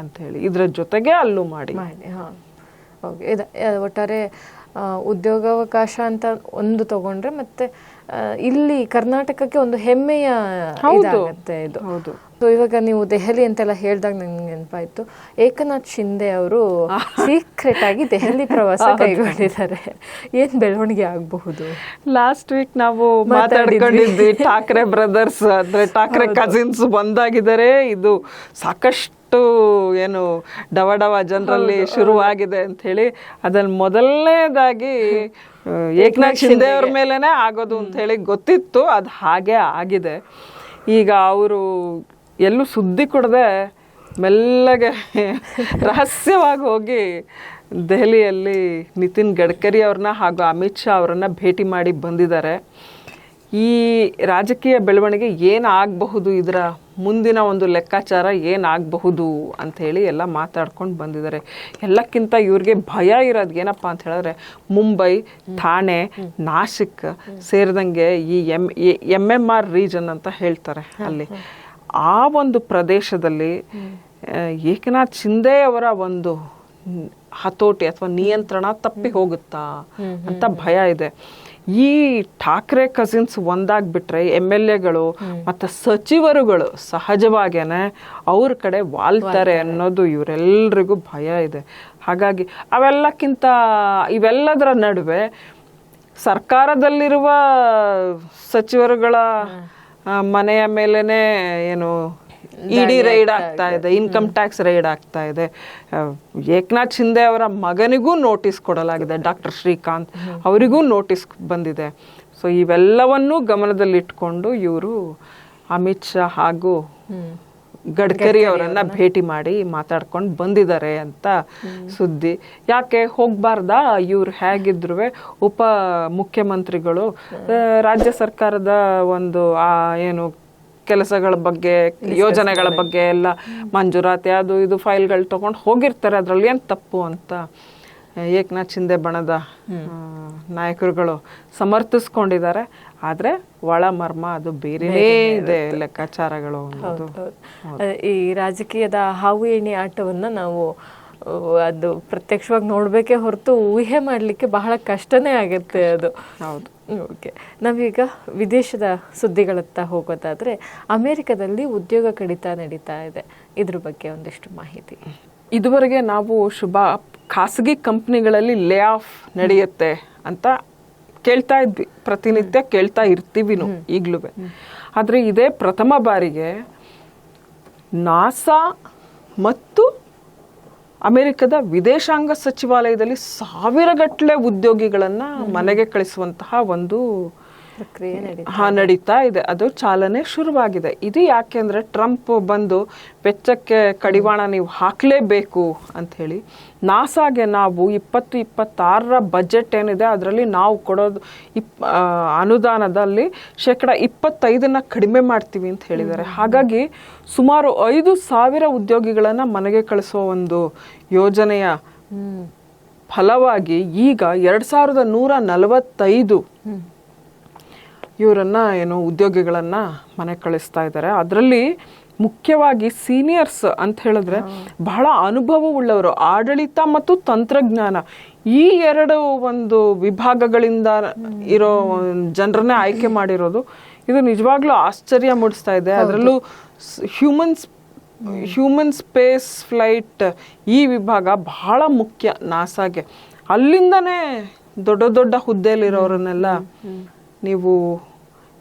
ಅಂತ ಹೇಳಿ ಇದ್ರ ಜೊತೆಗೆ ಅಲ್ಲೂ ಮಾಡಿ. ಒಟ್ಟಾರೆ ಉದ್ಯೋಗಾವಕಾಶ ಅಂತ ಒಂದು ತಗೊಂಡ್ರೆ ಮತ್ತೆ ಇಲ್ಲಿ ಕರ್ನಾಟಕಕ್ಕೆ ಒಂದು ಹೆಮ್ಮೆಯ ಇದಾಗತ್ತೆ ಇದು. ಸೊ ಇವಾಗ ನೀವು ದೆಹಲಿ ಅಂತೆಲ್ಲ ಹೇಳಿದಾಗ ನಂಗೆ ನೆನಪಾಯ್ತು, ಏಕನಾಥ್ ಶಿಂದೆ ಅವರು ಸೀಕ್ರೆಟ್ ಆಗಿ ದೆಹಲಿ ಪ್ರವಾಸ ಕೈಗೊಂಡಿದ್ದಾರೆ. ಏನ್ ಬೆಳವಣಿಗೆ ಆಗಬಹುದು? ಲಾಸ್ಟ್ ವೀಕ್ ನಾವು ಮಾತಾಡ್ಕೊಂಡಿದ್ವಿ, ಠಾಕ್ರೆ ಬ್ರದರ್ಸ್ ಅಂದ್ರೆ ಠಾಕ್ರೆ ಕಸಿನ್ಸ್ ಬಂದಾಗಿದ್ದಾರೆ. ಇದು ಸಾಕಷ್ಟು ಏನು ಡವ ಜನರಲ್ಲಿ ಶುರುವಾಗಿದೆ ಅಂತ ಹೇಳಿ. ಅದ್ರಲ್ಲಿ ಮೊದಲನೇದಾಗಿ ಏಕನಾಥ್ ಶಿಂದೆ ಅವ್ರ ಮೇಲೇನೆ ಆಗೋದು ಅಂತ ಹೇಳಿ ಗೊತ್ತಿತ್ತು. ಅದು ಹಾಗೆ ಆಗಿದೆ. ಈಗ ಅವರು ಎಲ್ಲೂ ಸುದ್ದಿ ಕೊಡದೆ ಮೆಲ್ಲಗೆ ರಹಸ್ಯವಾಗಿ ಹೋಗಿ ದೆಹಲಿಯಲ್ಲಿ ನಿತಿನ್ ಗಡ್ಕರಿ ಅವ್ರನ್ನ ಹಾಗೂ ಅಮಿತ್ ಶಾ ಅವರನ್ನ ಭೇಟಿ ಮಾಡಿ ಬಂದಿದ್ದಾರೆ. ಈ ರಾಜಕೀಯ ಬೆಳವಣಿಗೆ ಏನಾಗಬಹುದು, ಇದರ ಮುಂದಿನ ಒಂದು ಲೆಕ್ಕಾಚಾರ ಏನಾಗಬಹುದು ಅಂತ ಹೇಳಿ ಎಲ್ಲ ಮಾತಾಡ್ಕೊಂಡು ಬಂದಿದ್ದಾರೆ. ಎಲ್ಲಕ್ಕಿಂತ ಇವ್ರಿಗೆ ಭಯ ಇರೋದು ಏನಪ್ಪ ಅಂತ ಹೇಳಿದ್ರೆ, ಮುಂಬೈ, ಥಾಣೆ, ನಾಸಿಕ್ ಸೇರಿದಂಗೆ ಈ MMR ರೀಜನ್ ಅಂತ ಹೇಳ್ತಾರೆ ಅಲ್ಲಿ, ಆ ಒಂದು ಪ್ರದೇಶದಲ್ಲಿ ಏಕನಾಥ್ ಶಿಂದೆ ಅವರ ಒಂದು ಹತೋಟಿ ಅಥವಾ ನಿಯಂತ್ರಣ ತಪ್ಪಿ ಹೋಗುತ್ತಾ ಅಂತ ಭಯ ಇದೆ. ಈ ಠಾಕ್ರೆ ಕಸಿನ್ಸ್ ಒಂದಾಗ್ಬಿಟ್ರೆ MLAಗಳು ಮತ್ತು ಸಚಿವರುಗಳು ಸಹಜವಾಗೇನೆ ಅವ್ರ ಕಡೆ ವಾಲ್ತಾರೆ ಅನ್ನೋದು ಇವರೆಲ್ಲರಿಗೂ ಭಯ ಇದೆ. ಹಾಗಾಗಿ ಇವೆಲ್ಲದರ ನಡುವೆ ಸರ್ಕಾರದಲ್ಲಿರುವ ಸಚಿವರುಗಳ ಮನೆಯ ಮೇಲೇನೆ ಏನು ಇಡಿ ರೈಡ್ ಆಗ್ತಾ ಇದೆ, ಇನ್ಕಮ್ ಟ್ಯಾಕ್ಸ್ ರೈಡ್ ಆಗ್ತಾ ಇದೆ. ಏಕನಾಥ್ ಶಿಂದೆ ಅವರ ಮಗನಿಗೂ ನೋಟಿಸ್ ಕೊಡಲಾಗಿದೆ, ಡಾಕ್ಟರ್ ಶ್ರೀಕಾಂತ್ ಅವರಿಗೂ ನೋಟಿಸ್ ಬಂದಿದೆ. ಸೊ ಇವೆಲ್ಲವನ್ನೂ ಗಮನದಲ್ಲಿಟ್ಕೊಂಡು ಇವರು ಅಮಿತ್ ಶಾ ಹಾಗೂ ಗಡ್ಕರಿ ಅವರನ್ನ ಭೇಟಿ ಮಾಡಿ ಮಾತಾಡ್ಕೊಂಡು ಬಂದಿದ್ದಾರೆ ಅಂತ ಸುದ್ದಿ. ಯಾಕೆ ಹೋಗ್ಬಾರ್ದಾ? ಇವ್ರು ಹೇಗಿದ್ರು ಉಪ ಮುಖ್ಯಮಂತ್ರಿಗಳು ರಾಜ್ಯ ಸರ್ಕಾರದ ಒಂದು ಏನು ಕೆಲಸಗಳ ಬಗ್ಗೆ, ಯೋಜನೆಗಳ ಬಗ್ಗೆ ಎಲ್ಲ ಮಂಜೂರಾತಿ ಅದು ಇದು ಫೈಲ್ಗಳು ತಗೊಂಡು ಹೋಗಿರ್ತಾರೆ. ಅದರಲ್ಲಿ ಏನು ತಪ್ಪು ಅಂತ ಏಕನಾಥ್ ಶಿಂದೆ ಬಣದ ನಾಯಕರುಗಳು ಸಮರ್ಥಿಸ್ಕೊಂಡಿದ್ದಾರೆ. ಆದರೆ ಒಳ ಮರ್ಮ ಅದು ಬೇರೆನೇ ಇದೆ, ಲೆಕ್ಕಾಚಾರಗಳು ಅನ್ನೋದು. ಈ ರಾಜಕೀಯದ ಹಾವು ಎಣ್ಣೆ ಆಟವನ್ನ ನಾವು ಅದು ಪ್ರತ್ಯಕ್ಷವಾಗಿ ನೋಡ್ಬೇಕೇ ಹೊರತು ಊಹೆ ಮಾಡಲಿಕ್ಕೆ ಬಹಳ ಕಷ್ಟನೇ ಆಗುತ್ತೆ ಅದು. ಹೌದು. ಓಕೆ, ನಾವೀಗ ವಿದೇಶದ ಸುದ್ದಿಗಳತ್ತ ಹೋಗೋದಾದ್ರೆ, ಅಮೆರಿಕದಲ್ಲಿ ಉದ್ಯೋಗ ಕಡಿತ ನಡೀತಾ ಇದೆ. ಇದ್ರ ಬಗ್ಗೆ ಒಂದಿಷ್ಟು ಮಾಹಿತಿ. ಇದುವರೆಗೆ ನಾವು ಖಾಸಗಿ ಕಂಪ್ನಿಗಳಲ್ಲಿ ಲೇ ಆಫ್ ನಡೆಯುತ್ತೆ ಅಂತ ಕೇಳ್ತಾ ಇದ್ವಿ, ಪ್ರತಿನಿತ್ಯ ಕೇಳ್ತಾ ಇರ್ತೀವಿ ಈಗ್ಲೂ. ಆದ್ರೆ ಇದೇ ಪ್ರಥಮ ಬಾರಿಗೆ ನಾಸಾ ಮತ್ತು ಅಮೆರಿಕದ ವಿದೇಶಾಂಗ ಸಚಿವಾಲಯದಲ್ಲಿ 1000ಗಟ್ಟಲೆ ಉದ್ಯೋಗಿಗಳನ್ನ ಮನೆಗೆ ಕಳಿಸುವಂತಹ ಒಂದು ಪ್ರಕ್ರಿಯೆ ನಡೀತಾ ಇದೆ. ಅದು ಚಾಲನೆ ಶುರುವಾಗಿದೆ. ಇದು ಯಾಕೆಂದ್ರೆ ಟ್ರಂಪ್ ಬಂದು ವೆಚ್ಚಕ್ಕೆ ಕಡಿವಾಣ ನೀವು ಹಾಕಲೇಬೇಕು ಅಂತ ಹೇಳಿ ನಾಸಾಗೆ ನಾವು 2026 ಬಜೆಟ್ ಏನಿದೆ ಅದರಲ್ಲಿ ನಾವು ಕೊಡೋದು ಅನುದಾನದಲ್ಲಿ 25% ಕಡಿಮೆ ಮಾಡ್ತೀವಿ ಅಂತ ಹೇಳಿದ್ದಾರೆ. ಹಾಗಾಗಿ ಸುಮಾರು 5,000 ಉದ್ಯೋಗಿಗಳನ್ನ ಮನೆಗೆ ಕಳಿಸುವ ಒಂದು ಯೋಜನೆಯ ಫಲವಾಗಿ ಈಗ 2145 ಇವರನ್ನ ಉದ್ಯೋಗಿಗಳನ್ನ ಮನೆ ಕಳಿಸ್ತಾ ಇದ್ದಾರೆ. ಅದರಲ್ಲಿ ಮುಖ್ಯವಾಗಿ ಸೀನಿಯರ್ಸ್ ಅಂತ ಹೇಳಿದ್ರೆ ಬಹಳ ಅನುಭವವುಳ್ಳವರು, ಆಡಳಿತ ಮತ್ತು ತಂತ್ರಜ್ಞಾನ ಈ ಎರಡು ಒಂದು ವಿಭಾಗಗಳಿಂದ ಇರೋ ಜನರನ್ನೇ ಆಯ್ಕೆ ಮಾಡಿರೋದು, ಇದು ನಿಜವಾಗ್ಲೂ ಆಶ್ಚರ್ಯ ಮೂಡಿಸ್ತಾ ಇದೆ. ಅದರಲ್ಲೂ ಹ್ಯೂಮನ್ ಸ್ಪೇಸ್ ಫ್ಲೈಟ್ ಈ ವಿಭಾಗ ಬಹಳ ಮುಖ್ಯ ನಾಸಾಗೆ. ಅಲ್ಲಿಂದನೇ ದೊಡ್ಡ ದೊಡ್ಡ ಹುದ್ದೆಯಲ್ಲಿರೋರನ್ನೆಲ್ಲ ನೀವು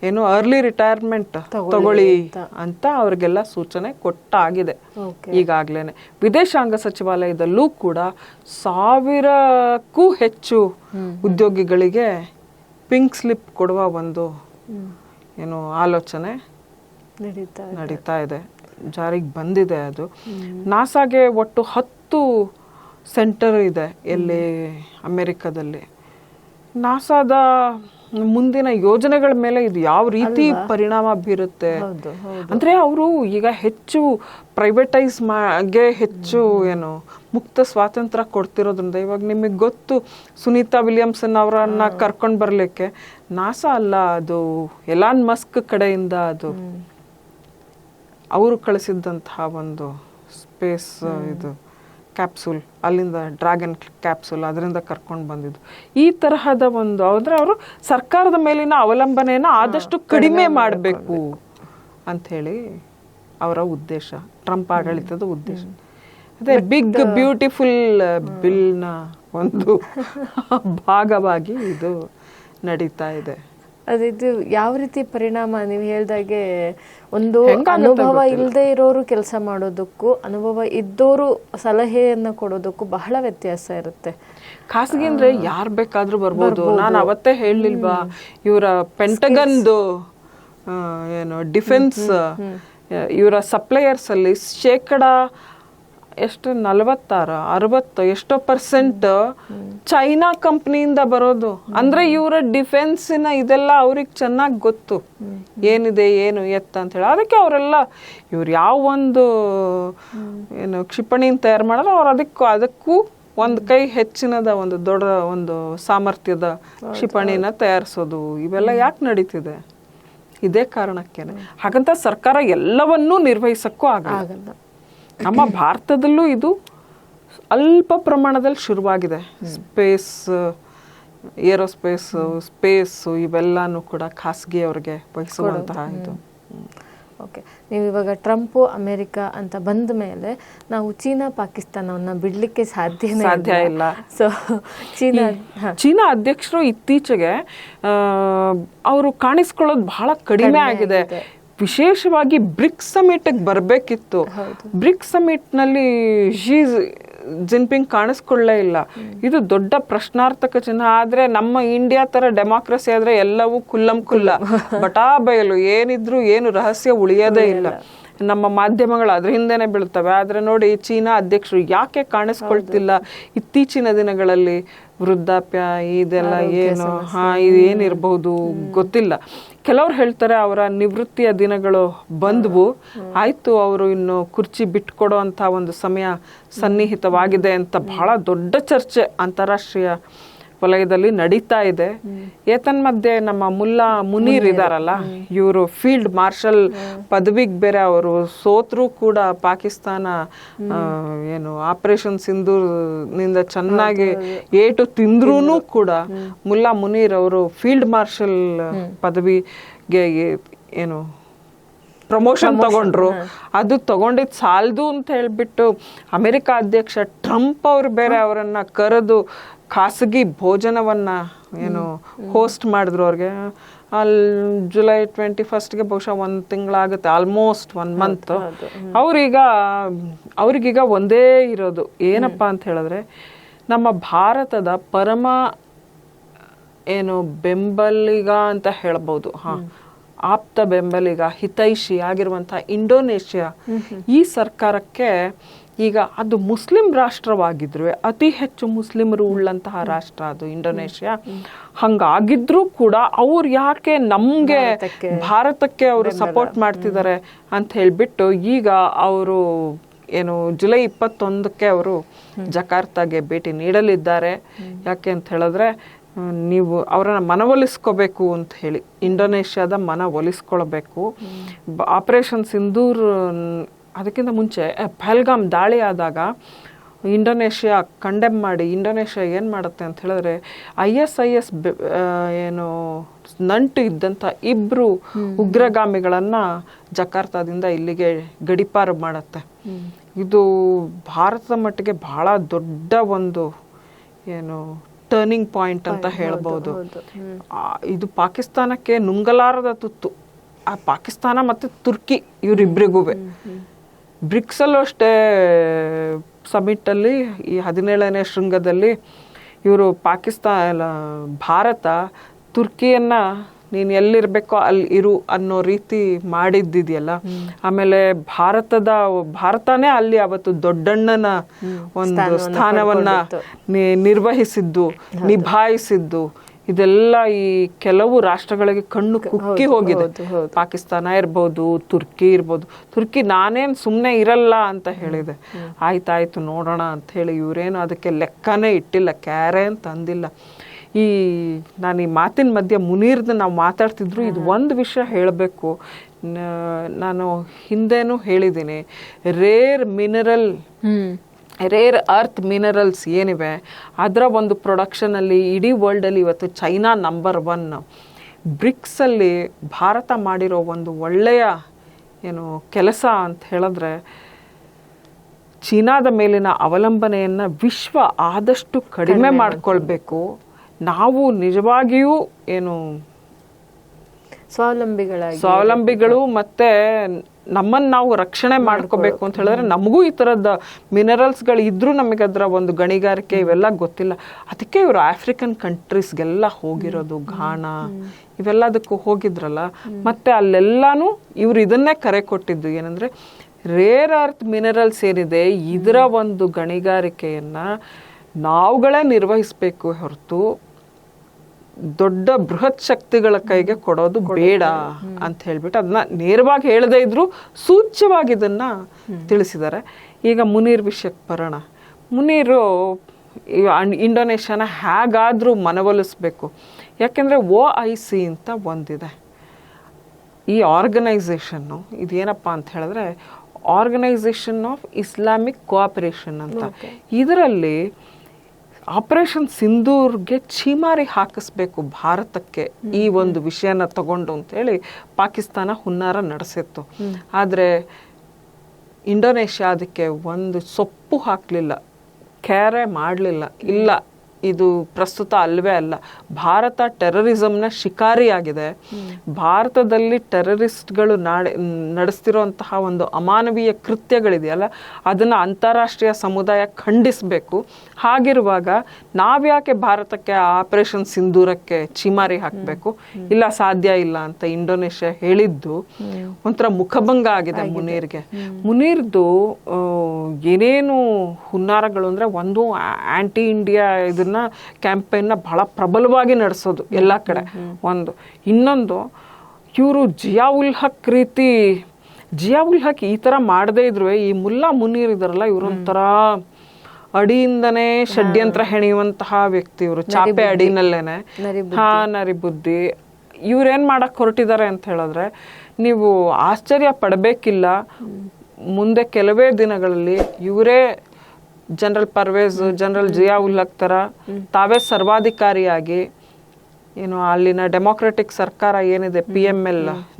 ಏನು ಅರ್ಲಿ ರಿಟೈರ್ಮೆಂಟ್ ತಗೊಳ್ಳಿ ಅಂತ ಅವ್ರಿಗೆಲ್ಲ ಸೂಚನೆ ಕೊಟ್ಟಾಗಿದೆ ಈಗಾಗ್ಲೇನೆ. ವಿದೇಶಾಂಗ ಸಚಿವಾಲಯದಲ್ಲೂ ಕೂಡ 1000ಕ್ಕೂ ಹೆಚ್ಚು ಉದ್ಯೋಗಿಗಳಿಗೆ ಪಿಂಕ್ ಸ್ಲಿಪ್ ಕೊಡುವ ಒಂದು ಏನು ಆಲೋಚನೆ ನಡೀತಾ ಇದೆ, ಜಾರಿಗೆ ಬಂದಿದೆ. ಅದು ನಾಸಾಗೆ ಒಟ್ಟು 10 ಸೆಂಟರ್ ಇದೆ ಎಲ್ಲಿ ಅಮೆರಿಕದಲ್ಲಿ. ನಾಸಾದ ಮುಂದಿನ ಯೋಜನೆಗಳ ಮೇಲೆ ಇದು ಯಾವ ರೀತಿ ಪರಿಣಾಮ ಬೀರುತ್ತೆ ಅಂದ್ರೆ, ಅವರು ಈಗ ಹೆಚ್ಚು ಪ್ರೈವೇಟೈಸ್ ಹೆಚ್ಚು ಏನು ಮುಕ್ತ ಸ್ವಾತಂತ್ರ್ಯ ಕೊಡ್ತಿರೋದ್ರಿಂದ, ಇವಾಗ ನಿಮಗೆ ಗೊತ್ತು ಸುನೀತಾ ವಿಲಿಯಮ್ಸನ್ ಅವರನ್ನ ಕರ್ಕೊಂಡು ಬರ್ಲಿಕ್ಕೆ ನಾಸಾ ಅಲ್ಲ, ಅದು ಎಲಾನ್ ಮಸ್ಕ್ ಕಡೆಯಿಂದ ಅದು ಅವರು ಕಳಿಸಿದ್ದಂತಹ ಒಂದು ಸ್ಪೇಸ್ ಇದು ಕ್ಯಾಪ್ಸೂಲ್, ಅಲ್ಲಿಂದ ಡ್ರ್ಯಾಗನ್ ಕ್ಯಾಪ್ಸೂಲ್, ಅದರಿಂದ ಕರ್ಕೊಂಡು ಬಂದಿದ್ದು. ಈ ತರಹದ ಒಂದು ಅಂದ್ರೆ ಅವರು ಸರ್ಕಾರದ ಮೇಲಿನ ಅವಲಂಬನೆಯನ್ನು ಆದಷ್ಟು ಕಡಿಮೆ ಮಾಡಬೇಕು ಅಂಥೇಳಿ ಅವರ ಉದ್ದೇಶ, ಟ್ರಂಪ್ ಆಡಳಿತದ ಉದ್ದೇಶ. ಅದೇ ಬಿಗ್ ಬ್ಯೂಟಿಫುಲ್ ಬಿಲ್ನ ಒಂದು ಭಾಗವಾಗಿ ಇದು ನಡೀತಾ ಇದೆ. ಅದಿದು ಯಾವ ರೀತಿ ಪರಿಣಾಮ, ನೀವು ಹೇಳ್ದಾಗೆ ಒಂದು ಅನುಭವ ಇಲ್ಲದೆ ಇರೋರು ಕೆಲಸ ಮಾಡೋದಕ್ಕೂ ಅನುಭವ ಇದ್ದೋರು ಸಲಹೆಯನ್ನ ಕೊಡೋದಕ್ಕೂ ಬಹಳ ವ್ಯತ್ಯಾಸ ಇರುತ್ತೆ. ಖಾಸಗಿ ಅಂದ್ರೆ ಯಾರು ಬೇಕಾದ್ರೂ ಬರ್ಬೋದು. ನಾನು ಅವತ್ತೇ ಹೇಳಲಿಲ್ವಾ, ಇವರ ಪೆಂಟಗನ್ದು ಏನು ಡಿಫೆನ್ಸ್ ಇವರ ಸಪ್ಲೈಯರ್ಸ್ ಅಲ್ಲಿ 46-60 ಎಷ್ಟೋ % ಚೈನಾ ಕಂಪ್ನಿಯಿಂದ ಬರೋದು. ಅಂದ್ರೆ ಇವರ ಡಿಫೆನ್ಸಿನ ಇದೆಲ್ಲ ಅವ್ರಿಗೆ ಚೆನ್ನಾಗಿ ಗೊತ್ತು, ಏನಿದೆ ಏನು ಎತ್ತ ಅಂತ ಹೇಳಿ. ಅದಕ್ಕೆ ಅವರೆಲ್ಲ ಇವ್ರು ಯಾವ ಒಂದು ಏನು ಕ್ಷಿಪಣಿನ ತಯಾರು ಮಾಡಿದ್ರೆ ಅವ್ರು ಅದಕ್ಕೂ ಒಂದು ಕೈ ಹೆಚ್ಚಿನದ ಒಂದು ದೊಡ್ಡ ಒಂದು ಸಾಮರ್ಥ್ಯದ ಕ್ಷಿಪಣಿನ ತಯಾರಿಸೋದು ಇವೆಲ್ಲ ಯಾಕೆ ನಡೀತಿದೆ? ಇದೇ ಕಾರಣಕ್ಕೇನೆ. ಹಾಗಂತ ಸರ್ಕಾರ ಎಲ್ಲವನ್ನೂ ನಿರ್ವಹಿಸಕ್ಕೂ ಆಗಲ್ಲ. ನಮ್ಮ ಭಾರತದಲ್ಲೂ ಇದು ಅಲ್ಪ ಪ್ರಮಾಣದಲ್ಲಿ ಶುರುವಾಗಿದೆ. ಸ್ಪೇಸ್ ಇವೆಲ್ಲಾನು ಕೂಡ ಖಾಸಗಿಯವ್ರಿಗೆ ವಹಿಸುವಂತಹ ಇದು. ಓಕೆ, ನೀವು ಇವಾಗ ಟ್ರಂಪು ಅಮೆರಿಕ ಅಂತ ಬಂದ ಮೇಲೆ ನಾವು ಚೀನಾ ಪಾಕಿಸ್ತಾನವನ್ನ ಬಿಡ್ಲಿಕ್ಕೆ ಸಾಧ್ಯ ಇಲ್ಲ. ಸೊ ಚೀನಾ ಅಧ್ಯಕ್ಷರು ಇತ್ತೀಚೆಗೆ ಅವರು ಕಾಣಿಸ್ಕೊಳ್ಳೋದು ಬಹಳ ಕಡಿಮೆ ಆಗಿದೆ. ವಿಶೇಷವಾಗಿ ಬ್ರಿಕ್ಸ್ ಸಮಿಟ್ಗೆ ಬರಬೇಕಿತ್ತು. ಬ್ರಿಕ್ಸ್ ಸಮಿಟ್ ನಲ್ಲಿ ಶಿ ಜಿನ್ಪಿಂಗ್ ಕಾಣಿಸ್ಕೊಳ್ಳೇ ಇಲ್ಲ. ಇದು ದೊಡ್ಡ ಪ್ರಶ್ನಾರ್ಥಕ ಚಿಹ್ನೆ. ಆದ್ರೆ ನಮ್ಮ ಇಂಡಿಯಾ ತರ ಡೆಮಾಕ್ರಸಿ ಆದ್ರೆ ಎಲ್ಲವೂ ಕುಲ್ಲ ಬಟಾ ಬಯಲು, ಏನಿದ್ರು ಏನು ರಹಸ್ಯ ಉಳಿಯೋದೇ ಇಲ್ಲ. ನಮ್ಮ ಮಾಧ್ಯಮಗಳು ಅದ್ರ ಹಿಂದೆನೆ ಬೀಳ್ತವೆ. ಆದ್ರೆ ನೋಡಿ, ಚೀನಾ ಅಧ್ಯಕ್ಷರು ಯಾಕೆ ಕಾಣಿಸ್ಕೊಳ್ತಿಲ್ಲ ಇತ್ತೀಚಿನ ದಿನಗಳಲ್ಲಿ? ವೃದ್ಧಾಪ್ಯ ಇದೆಲ್ಲ ಏನು ಇದು ಏನಿರಬಹುದು ಗೊತ್ತಿಲ್ಲ. ಕೆಲವ್ರು ಹೇಳ್ತಾರೆ ಅವರ ನಿವೃತ್ತಿಯ ದಿನಗಳು ಬಂದ್ವು, ಆಯ್ತು, ಅವರು ಇನ್ನು ಕುರ್ಚಿ ಬಿಟ್ಕೊಡೋ ಅಂತ ಒಂದು ಸಮಯ ಸನ್ನಿಹಿತವಾಗಿದೆ ಅಂತ ಬಹಳ ದೊಡ್ಡ ಚರ್ಚೆ ಅಂತಾರಾಷ್ಟ್ರೀಯ ವಲಯದಲ್ಲಿ ನಡೀತಾ ಇದೆ. ಏತನ್ಮಧ್ಯೆ ನಮ್ಮ ಮುಲ್ಲಾ ಮುನೀರ್ ಇದಾರಲ್ಲ, ಇವರು ಫೀಲ್ಡ್ ಮಾರ್ಷಲ್ ಪದವಿಗೆ ಬೇರೆ ಅವರು ಸೋತ್ರೂ ಕೂಡ ಪಾಕಿಸ್ತಾನ ಏನು ಆಪರೇಷನ್ ಸಿಂಧೂರ್ನಿಂದ ಚೆನ್ನಾಗಿ ಏಟು ತಿಂದ್ರೂ ಕೂಡ ಮುಲ್ಲಾ ಮುನೀರ್ ಅವರು ಫೀಲ್ಡ್ ಮಾರ್ಷಲ್ ಪದವಿಗೆ ಏನು ಪ್ರಮೋಷನ್ ತಗೊಂಡ್ರು. ಅದು ತಗೊಂಡಿದ್ ಸಾಲದು ಅಂತ ಹೇಳ್ಬಿಟ್ಟು ಅಮೆರಿಕ ಅಧ್ಯಕ್ಷ ಟ್ರಂಪ್ ಅವ್ರು ಬೇರೆ ಅವರನ್ನ ಕರೆದು ಖಾಸಗಿ ಭೋಜನವನ್ನ ಏನು ಹೋಸ್ಟ್ ಮಾಡಿದ್ರು. ಅವ್ರಿಗೆ ಅಲ್ಲಿ ಜುಲೈ 21ಗೆ ಬಹುಶಃ 1 ತಿಂಗಳಾಗುತ್ತೆ, ಆಲ್ಮೋಸ್ಟ್ 1 ಮಂತ್. ಅವ್ರಿಗೀಗ ಒಂದೇ ಇರೋದು ಏನಪ್ಪಾ ಅಂತ ಹೇಳಿದ್ರೆ, ನಮ್ಮ ಭಾರತದ ಪರಮ ಏನು ಬೆಂಬಲಿಗ ಅಂತ ಹೇಳ್ಬೋದು, ಆಪ್ತ ಬೆಂಬಲಿಗ, ಹಿತೈಷಿ ಆಗಿರುವಂತಹ ಇಂಡೋನೇಷ್ಯಾ, ಈ ಸರ್ಕಾರಕ್ಕೆ ಈಗ ಅದು ಮುಸ್ಲಿಂ ರಾಷ್ಟ್ರವಾಗಿದ್ರು, ಅತಿ ಹೆಚ್ಚು ಮುಸ್ಲಿಮರು ಉಳ್ಳಂತಹ ರಾಷ್ಟ್ರ ಅದು ಇಂಡೋನೇಷ್ಯಾ. ಹಂಗಾಗಿದ್ರೂ ಕೂಡ ಅವ್ರು ಯಾಕೆ ನಮ್ಗೆ ಭಾರತಕ್ಕೆ ಅವರು ಸಪೋರ್ಟ್ ಮಾಡ್ತಿದ್ದಾರೆ ಅಂತ ಹೇಳ್ಬಿಟ್ಟು ಈಗ ಅವರು ಏನು ಜುಲೈ 21ಕ್ಕೆ ಅವರು ಜಕಾರ್ತಾಗೆ ಭೇಟಿ ನೀಡಲಿದ್ದಾರೆ. ಯಾಕೆ ಅಂತ ಹೇಳಿದ್ರೆ, ನೀವು ಅವರನ್ನ ಮನವೊಲಿಸ್ಕೋಬೇಕು ಅಂತ ಹೇಳಿ, ಇಂಡೋನೇಷ್ಯಾದ ಮನವೊಲಿಸ್ಕೊಳ್ಬೇಕು. ಆಪರೇಷನ್ ಸಿಂಧೂರ್ ಅದಕ್ಕಿಂತ ಮುಂಚೆ ಪಹಲ್ಗಾಮ್ ದಾಳಿ ಆದಾಗ ಇಂಡೋನೇಷ್ಯಾ ಕಂಡೆಮ್ ಮಾಡಿ ಇಂಡೋನೇಷ್ಯಾ ಏನು ಮಾಡುತ್ತೆ ಅಂತ ಹೇಳಿದ್ರೆ ISIS ಏನು ನಂಟು ಇದ್ದಂಥ ಇಬ್ಬರು ಉಗ್ರಗಾಮಿಗಳನ್ನು ಜಕಾರ್ತಾದಿಂದ ಇಲ್ಲಿಗೆ ಗಡಿಪಾರು ಮಾಡುತ್ತೆ. ಇದು ಭಾರತದ ಮಟ್ಟಿಗೆ ಬಹಳ ದೊಡ್ಡ ಒಂದು ಏನು ಟರ್ನಿಂಗ್ ಪಾಯಿಂಟ್ ಅಂತ ಹೇಳ್ಬೋದು. ಇದು ಪಾಕಿಸ್ತಾನಕ್ಕೆ ನುಂಗಲಾರದ ತುತ್ತು. ಆ ಪಾಕಿಸ್ತಾನ ಮತ್ತು ತುರ್ಕಿ ಇವರಿಬ್ಬರಿಗೂ ಬ್ರಿಕ್ಸಲ್ಲೂ ಅಷ್ಟೇ ಸಮಿಟಲ್ಲಿ ಈ 17ನೇ ಶೃಂಗದಲ್ಲಿ ಇವರು ಭಾರತ ತುರ್ಕಿಯನ್ನ ನೀನು ಎಲ್ಲಿರ್ಬೇಕೋ ಅಲ್ಲಿ ಇರು ಅನ್ನೋ ರೀತಿ ಮಾಡಿದ್ದಿದೆಯಲ್ಲ. ಆಮೇಲೆ ಭಾರತನೇ ಅಲ್ಲಿ ಅವತ್ತು ದೊಡ್ಡಣ್ಣನ ಒಂದು ಸ್ಥಾನವನ್ನ ನಿರ್ವಹಿಸಿದ್ದು, ನಿಭಾಯಿಸಿದ್ದು, ಇದೆಲ್ಲ ಈ ಕೆಲವು ರಾಷ್ಟ್ರಗಳಿಗೆ ಕಣ್ಣು ಕುಕ್ಕಿ ಹೋಗಿದೆ. ಪಾಕಿಸ್ತಾನ ಇರ್ಬೋದು, ತುರ್ಕಿ ಇರ್ಬೋದು. ತುರ್ಕಿ ನಾನೇನು ಸುಮ್ಮನೆ ಇರಲ್ಲ ಅಂತ ಹೇಳಿದೆ. ಆಯ್ತಾಯ್ತು ನೋಡೋಣ ಅಂತ ಹೇಳಿ ಇವರೇನು ಅದಕ್ಕೆ ಲೆಕ್ಕನೇ ಇಟ್ಟಿಲ್ಲ, ಕ್ಯಾರೆ ಅಂತ ಅಂದಿಲ್ಲ. ನಾನು ಈ ಮಾತಿನ ಮಧ್ಯೆ ಮುನೀರ್ದು ನಾವು ಮಾತಾಡ್ತಿದ್ರು, ಇದು ಒಂದು ವಿಷಯ ಹೇಳಬೇಕು. ನಾನು ಹಿಂದೆನೂ ಹೇಳಿದ್ದೀನಿ, ರೇರ್ ಅರ್ತ್ ಮಿನರಲ್ಸ್ ಏನಿವೆ ಅದರ ಒಂದು ಪ್ರೊಡಕ್ಷನಲ್ಲಿ ಇಡೀ ವರ್ಲ್ಡಲ್ಲಿ ಇವತ್ತು ಚೈನಾ ನಂಬರ್ 1. ಬ್ರಿಕ್ಸಲ್ಲಿ ಭಾರತ ಮಾಡಿರೋ ಒಂದು ಒಳ್ಳೆಯ ಏನು ಕೆಲಸ ಅಂತ ಹೇಳಿದ್ರೆ, ಚೀನಾದ ಮೇಲಿನ ಅವಲಂಬನೆಯನ್ನು ವಿಶ್ವ ಆದಷ್ಟು ಕಡಿಮೆ ಮಾಡಿಕೊಳ್ಬೇಕು. ನಾವು ನಿಜವಾಗಿಯೂ ಏನು ಸ್ವಾವಲಂಬಿಗಳು ಮತ್ತೆ ನಮ್ಮನ್ನು ನಾವು ರಕ್ಷಣೆ ಮಾಡ್ಕೋಬೇಕು ಅಂತ ಹೇಳಿದ್ರೆ, ನಮಗೂ ಈ ಥರದ ಮಿನರಲ್ಸ್ಗಳು ಇದ್ರೂ ನಮಗೆ ಅದರ ಒಂದು ಗಣಿಗಾರಿಕೆ ಇವೆಲ್ಲ ಗೊತ್ತಿಲ್ಲ. ಅದಕ್ಕೆ ಇವರು ಆಫ್ರಿಕನ್ ಕಂಟ್ರೀಸ್ಗೆಲ್ಲ ಹೋಗಿರೋದು, ಘಾನಾ ಇವೆಲ್ಲದಕ್ಕೂ ಹೋಗಿದ್ರಲ್ಲ. ಮತ್ತೆ ಅಲ್ಲೆಲ್ಲಾನು ಇವರು ಇದನ್ನೇ ಕರೆ ಕೊಟ್ಟಿದ್ದು ಏನಂದ್ರೆ, ರೇರ್ ಅರ್ತ್ ಮಿನರಲ್ಸ್ ಏನಿದೆ ಇದರ ಒಂದು ಗಣಿಗಾರಿಕೆಯನ್ನ ನಾವುಗಳೇ ನಿರ್ವಹಿಸಬೇಕು ಹೊರತು ದೊಡ್ಡ ಬೃಹತ್ ಶಕ್ತಿಗಳ ಕೈಗೆ ಕೊಡೋದು ಬೇಡ ಅಂತ ಹೇಳ್ಬಿಟ್ಟು ಅದನ್ನ ನೇರವಾಗಿ ಹೇಳದೇ ಇದ್ರು ಸೂಚ್ಯವಾಗಿ ಇದನ್ನ ತಿಳಿಸಿದ್ದಾರೆ. ಈಗ ಮುನೀರ್ ವಿಷಯಕ್ಕೆ ಬರೋಣ. ಮುನೀರು ಇಂಡೋನೇಷ್ಯಾನ ಹೇಗಾದ್ರೂ ಮನವೊಲಿಸ್ಬೇಕು. ಯಾಕೆಂದ್ರೆ OIC ಅಂತ ಒಂದಿದೆ. ಈ ಆರ್ಗನೈಸೇಷನ್ನು ಇದೇನಪ್ಪ ಅಂತ ಹೇಳಿದ್ರೆ, ಆರ್ಗನೈಸೇಷನ್ ಆಫ್ ಇಸ್ಲಾಮಿಕ್ ಕೋಆಪರೇಷನ್ ಅಂತ. ಇದರಲ್ಲಿ ಆಪರೇಷನ್ ಸಿಂಧೂರ್ಗೆ ಛೀಮಾರಿ ಹಾಕಿಸ್ಬೇಕು ಭಾರತಕ್ಕೆ ಈ ಒಂದು ವಿಷಯನ ತಗೊಂಡು ಅಂತೇಳಿ ಪಾಕಿಸ್ತಾನ ಹುನ್ನಾರ ನಡೆಸಿತ್ತು. ಆದರೆ ಇಂಡೋನೇಷ್ಯಾ ಅದಕ್ಕೆ ಒಂದು ಸೊಪ್ಪು ಹಾಕಲಿಲ್ಲ, ಕ್ಯಾರೆ ಮಾಡಲಿಲ್ಲ. ಇಲ್ಲ, ಇದು ಪ್ರಸ್ತುತ ಅಲ್ವೇ ಅಲ್ಲ. ಭಾರತ ಟೆರರಿಸಮ್ನ ಶಿಕಾರಿಯಾಗಿದೆ. ಭಾರತದಲ್ಲಿ ಟೆರರಿಸ್ಟ್ಗಳು ನಡೆಸ್ತಿರೋಂತಹ ಒಂದು ಅಮಾನವೀಯ ಕೃತ್ಯಗಳಿದೆಯಲ್ಲ, ಅದನ್ನು ಅಂತಾರಾಷ್ಟ್ರೀಯ ಸಮುದಾಯ ಖಂಡಿಸಬೇಕು. ಹಾಗಿರುವಾಗ ನಾವ್ಯಾಕೆ ಭಾರತಕ್ಕೆ ಆಪರೇಷನ್ ಸಿಂಧೂರಕ್ಕೆ ಛೀಮಾರಿ ಹಾಕಬೇಕು? ಇಲ್ಲ, ಸಾಧ್ಯ ಇಲ್ಲ ಅಂತ ಇಂಡೋನೇಷ್ಯಾ ಹೇಳಿದ್ದು ಒಂಥರ ಮುಖಭಂಗ ಆಗಿದೆ ಮುನೀರ್ಗೆ. ಮುನೀರ್ದು ಏನೇನು ಹುನ್ನಾರಗಳು ಅಂದರೆ, ಒಂದು ಆಂಟಿ ಇಂಡಿಯಾ ಇದನ್ನ ಕ್ಯಾಂಪೇನ್ನ ಬಹಳ ಪ್ರಬಲವಾಗಿ ನಡೆಸೋದು ಎಲ್ಲ ಕಡೆ ಒಂದು. ಇನ್ನೊಂದು, ಇವರು ಜಿಯಾ ಉಲ್ ಹಕ್ ಈ ತರ ಮಾಡದೇ ಇದ್ರು ಈ ಮುಲ್ಲಾ ಮುನೀರ್ ಇದಾರಲ್ಲ, ಇವರೊಂಥರ ಅಡಿಯಿಂದನೇ ಷಡ್ಯಂತ್ರ ಹೆಣೆಯುವಂತಹ ವ್ಯಕ್ತಿ. ಇವರು ಚಾಪೆ ಅಡಿನಲ್ಲೇನೆ ನರಿಬುದ್ಧಿ. ಇವ್ರೇನ್ ಮಾಡಕ್ ಹೊರಟಿದ್ದಾರೆ ಅಂತ ಹೇಳಿದ್ರೆ, ನೀವು ಆಶ್ಚರ್ಯ ಪಡಬೇಕಿಲ್ಲ, ಮುಂದೆ ಕೆಲವೇ ದಿನಗಳಲ್ಲಿ ಇವರೇ ಜನರಲ್ ಪರ್ವೇಜ್, ಜನರಲ್ ಜಿಯಾ ಉಲ್ ಹಕ್ ತರ ತಾವೇ ಸರ್ವಾಧಿಕಾರಿಯಾಗಿ ಏನು ಅಲ್ಲಿನ ಡೆಮೊಕ್ರೆಟಿಕ್ ಸರ್ಕಾರ ಏನಿದೆ PML